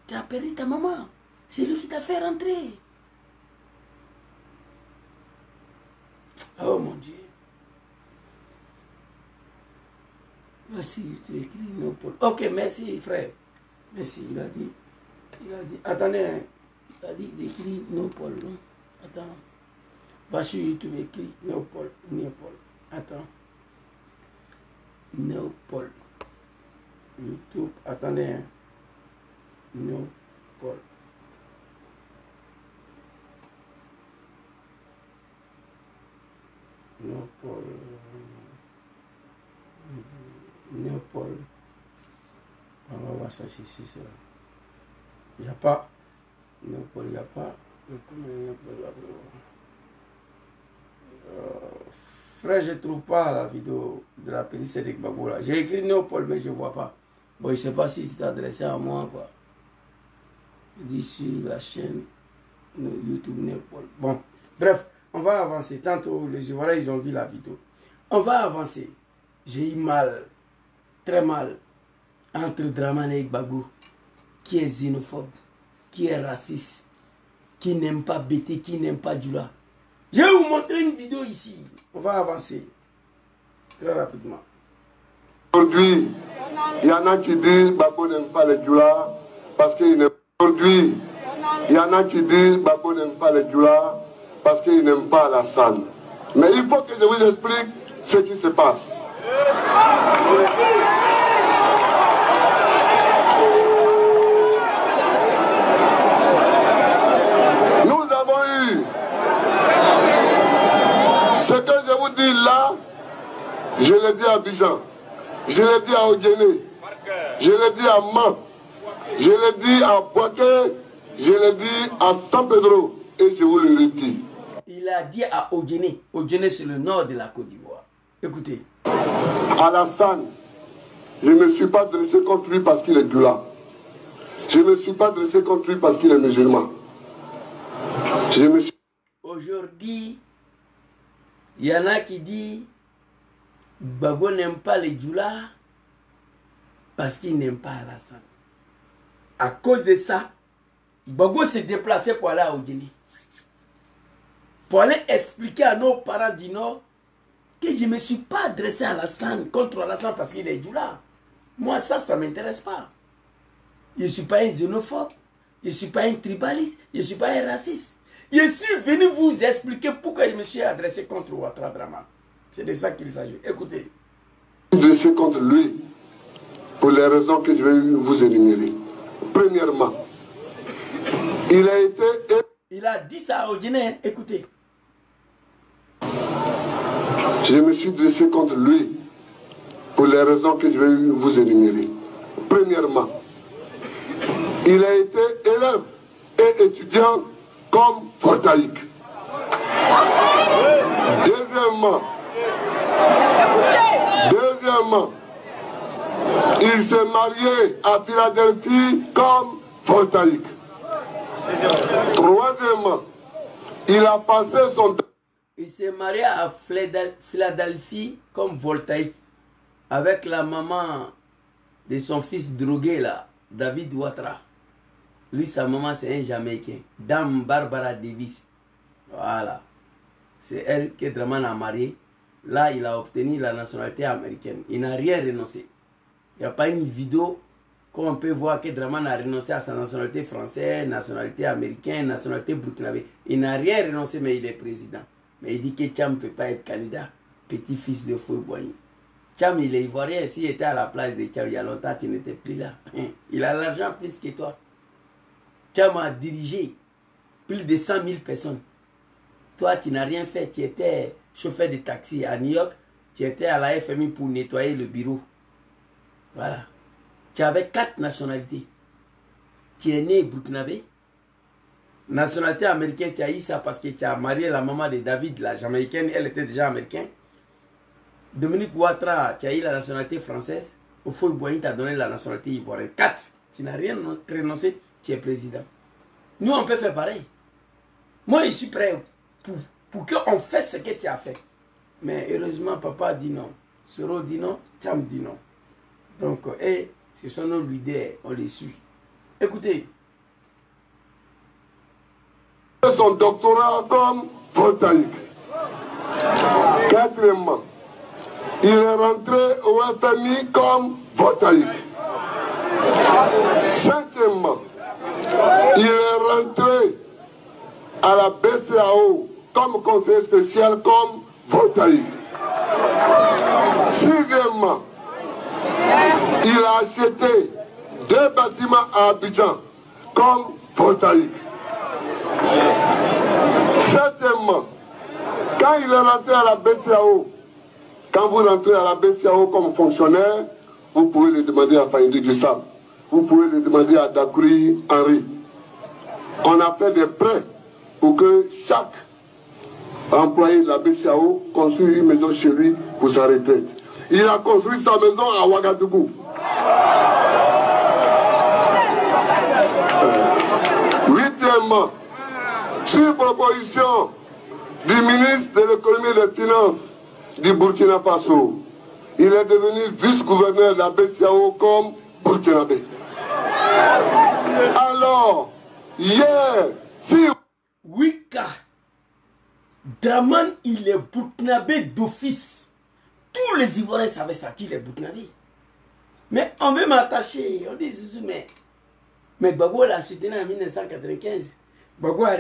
Tu as perdu ta maman. C'est lui qui t'a fait rentrer. Oh mon Dieu. Voici, tu écris non Paul. Ok, merci frère. Merci, il a dit. Attendez, il a dit d'écrire non Paul. Attends. Voici, tu écris non Paul. Attends. Néopol. YouTube. Attendez. Néopol. Néopol. On va voir ça ici. Il n'y a pas. Néopol, il n'y a pas. Frère, je ne trouve pas la vidéo de la petite Cédric Gbagbo là. J'ai écrit Néopol, mais je ne vois pas. Bon, je ne sais pas si c'est adressé à moi, quoi. Je dis sur la chaîne YouTube Néopol. Bon, bref, on va avancer. Tantôt, les Ivoiriens, ils ont vu la vidéo. On va avancer. J'ai eu mal, très mal, entre Draman et Gbagbo, qui est xénophobe, qui est raciste, qui n'aime pas Bété, qui n'aime pas Djoula. Je vais vous montrer une vidéo ici. On va avancer très rapidement. Aujourd'hui, il y en a qui disent Gbagbo n'aime pas les Djoula, parce qu'il n'aime pas. Aujourd'hui, il y en a qui disent Babo n'aime pas les Djoula parce qu'il n'aime pas Alassane. Mais il faut que je vous explique ce qui se passe. Nous avons eu ce que je vous dis là, je l'ai dit à Abidjan, je l'ai dit à Ogéné, je l'ai dit à Man, je l'ai dit à Boaké, je l'ai dit à San Pedro et je vous le redis. Il a dit à Ogéné, Ogéné c'est le nord de la Côte d'Ivoire. Écoutez. Alassane, je ne me suis pas dressé contre lui parce qu'il est Djoula. Je ne me suis pas dressé contre lui parce qu'il est musulman. Aujourd'hui, il y en a qui disent Babo n'aime pas les Djoula parce qu'il n'aime pas Alassane. À cause de ça, Babo s'est déplacé pour aller à Ogéné. Pour aller expliquer à nos parents du Nord que je ne me suis pas adressé à Alassane, contre Alassane parce qu'il est Djoula. Moi, ça ne m'intéresse pas. Je ne suis pas un xénophobe, je ne suis pas un tribaliste, je ne suis pas un raciste. Je suis venu vous expliquer pourquoi je me suis adressé contre Ouattara Draman. C'est de ça qu'il s'agit. Écoutez. Je me suis adressé contre lui pour les raisons que je vais vous énumérer. Premièrement, il a dit ça au Guinéen. Écoutez. Je me suis dressé contre lui pour les raisons que je vais vous énumérer. Premièrement, il a été élève et étudiant comme photoïque. Deuxièmement, il s'est marié à Philadelphie comme photoïque. Troisièmement, il a passé son temps. Il s'est marié à Philadelphie comme voltaïque avec la maman de son fils drogué là, David Ouattara. Lui, sa maman, c'est un Jamaïcain, Dame Barbara Davis. Voilà. C'est elle que Draman a marié. Là, il a obtenu la nationalité américaine. Il n'a rien renoncé. Il n'y a pas une vidéo qu'on peut voir que Draman a renoncé à sa nationalité française, nationalité américaine, nationalité burkinabé. Il n'a rien renoncé, mais il est président. Mais il dit que Tcham ne peut pas être candidat. Petit-fils de Foy Boigny. Tcham, il est ivoirien. S'il était à la place de Tcham, il y a longtemps, tu n'étais plus là. Il a l'argent plus que toi. Tcham a dirigé plus de 100 000 personnes. Toi, tu n'as rien fait. Tu étais chauffeur de taxi à New York. Tu étais à la FMI pour nettoyer le bureau. Voilà. Tu avais 4 nationalités. Tu es né burkinabé. Nationalité américaine, tu as eu ça parce que tu as marié la maman de David, la jamaïcaine. Elle était déjà américaine. Dominique Ouattara, tu as eu la nationalité française. Au Foy Boigny, tu as donné la nationalité ivoirienne. 4. Tu n'as rien renoncé. Tu es président. Nous, on peut faire pareil. Moi, je suis prêt pour qu'on fasse ce que tu as fait. Mais heureusement, papa dit non. Soro dit non. Tcham dit non. Donc, ce sont nos leaders. On les suit. Écoutez. Son doctorat comme photoïque. Quatrièmement, il est rentré au FMI comme photoïque. Cinquièmement, il est rentré à la BCAO comme conseiller spécial comme photoïque. Sixièmement, il a acheté 2 bâtiments à Abidjan comme photoïque. Septièmement, quand il est rentré à la BCAO, quand vous rentrez à la BCAO comme fonctionnaire, vous pouvez le demander à Faïdi Gustave, vous pouvez le demander à Dakouri Henri. On a fait des prêts pour que chaque employé de la BCAO construise une maison chez lui pour sa retraite. Il a construit sa maison à Ouagadougou. Huitièmement, sur proposition du ministre de l'économie et des finances du Burkina Faso, il est devenu vice-gouverneur de la BCAO comme burkinabé. Alors, hier, si... Wika, Draman, il est burkinabé d'office. Tous les Ivoiriens savaient ça, qu'il est burkinabé. Mais on veut m'attacher, on dit, mais Mais Gbagbo l'a soutenu en 1995. Gbagbo a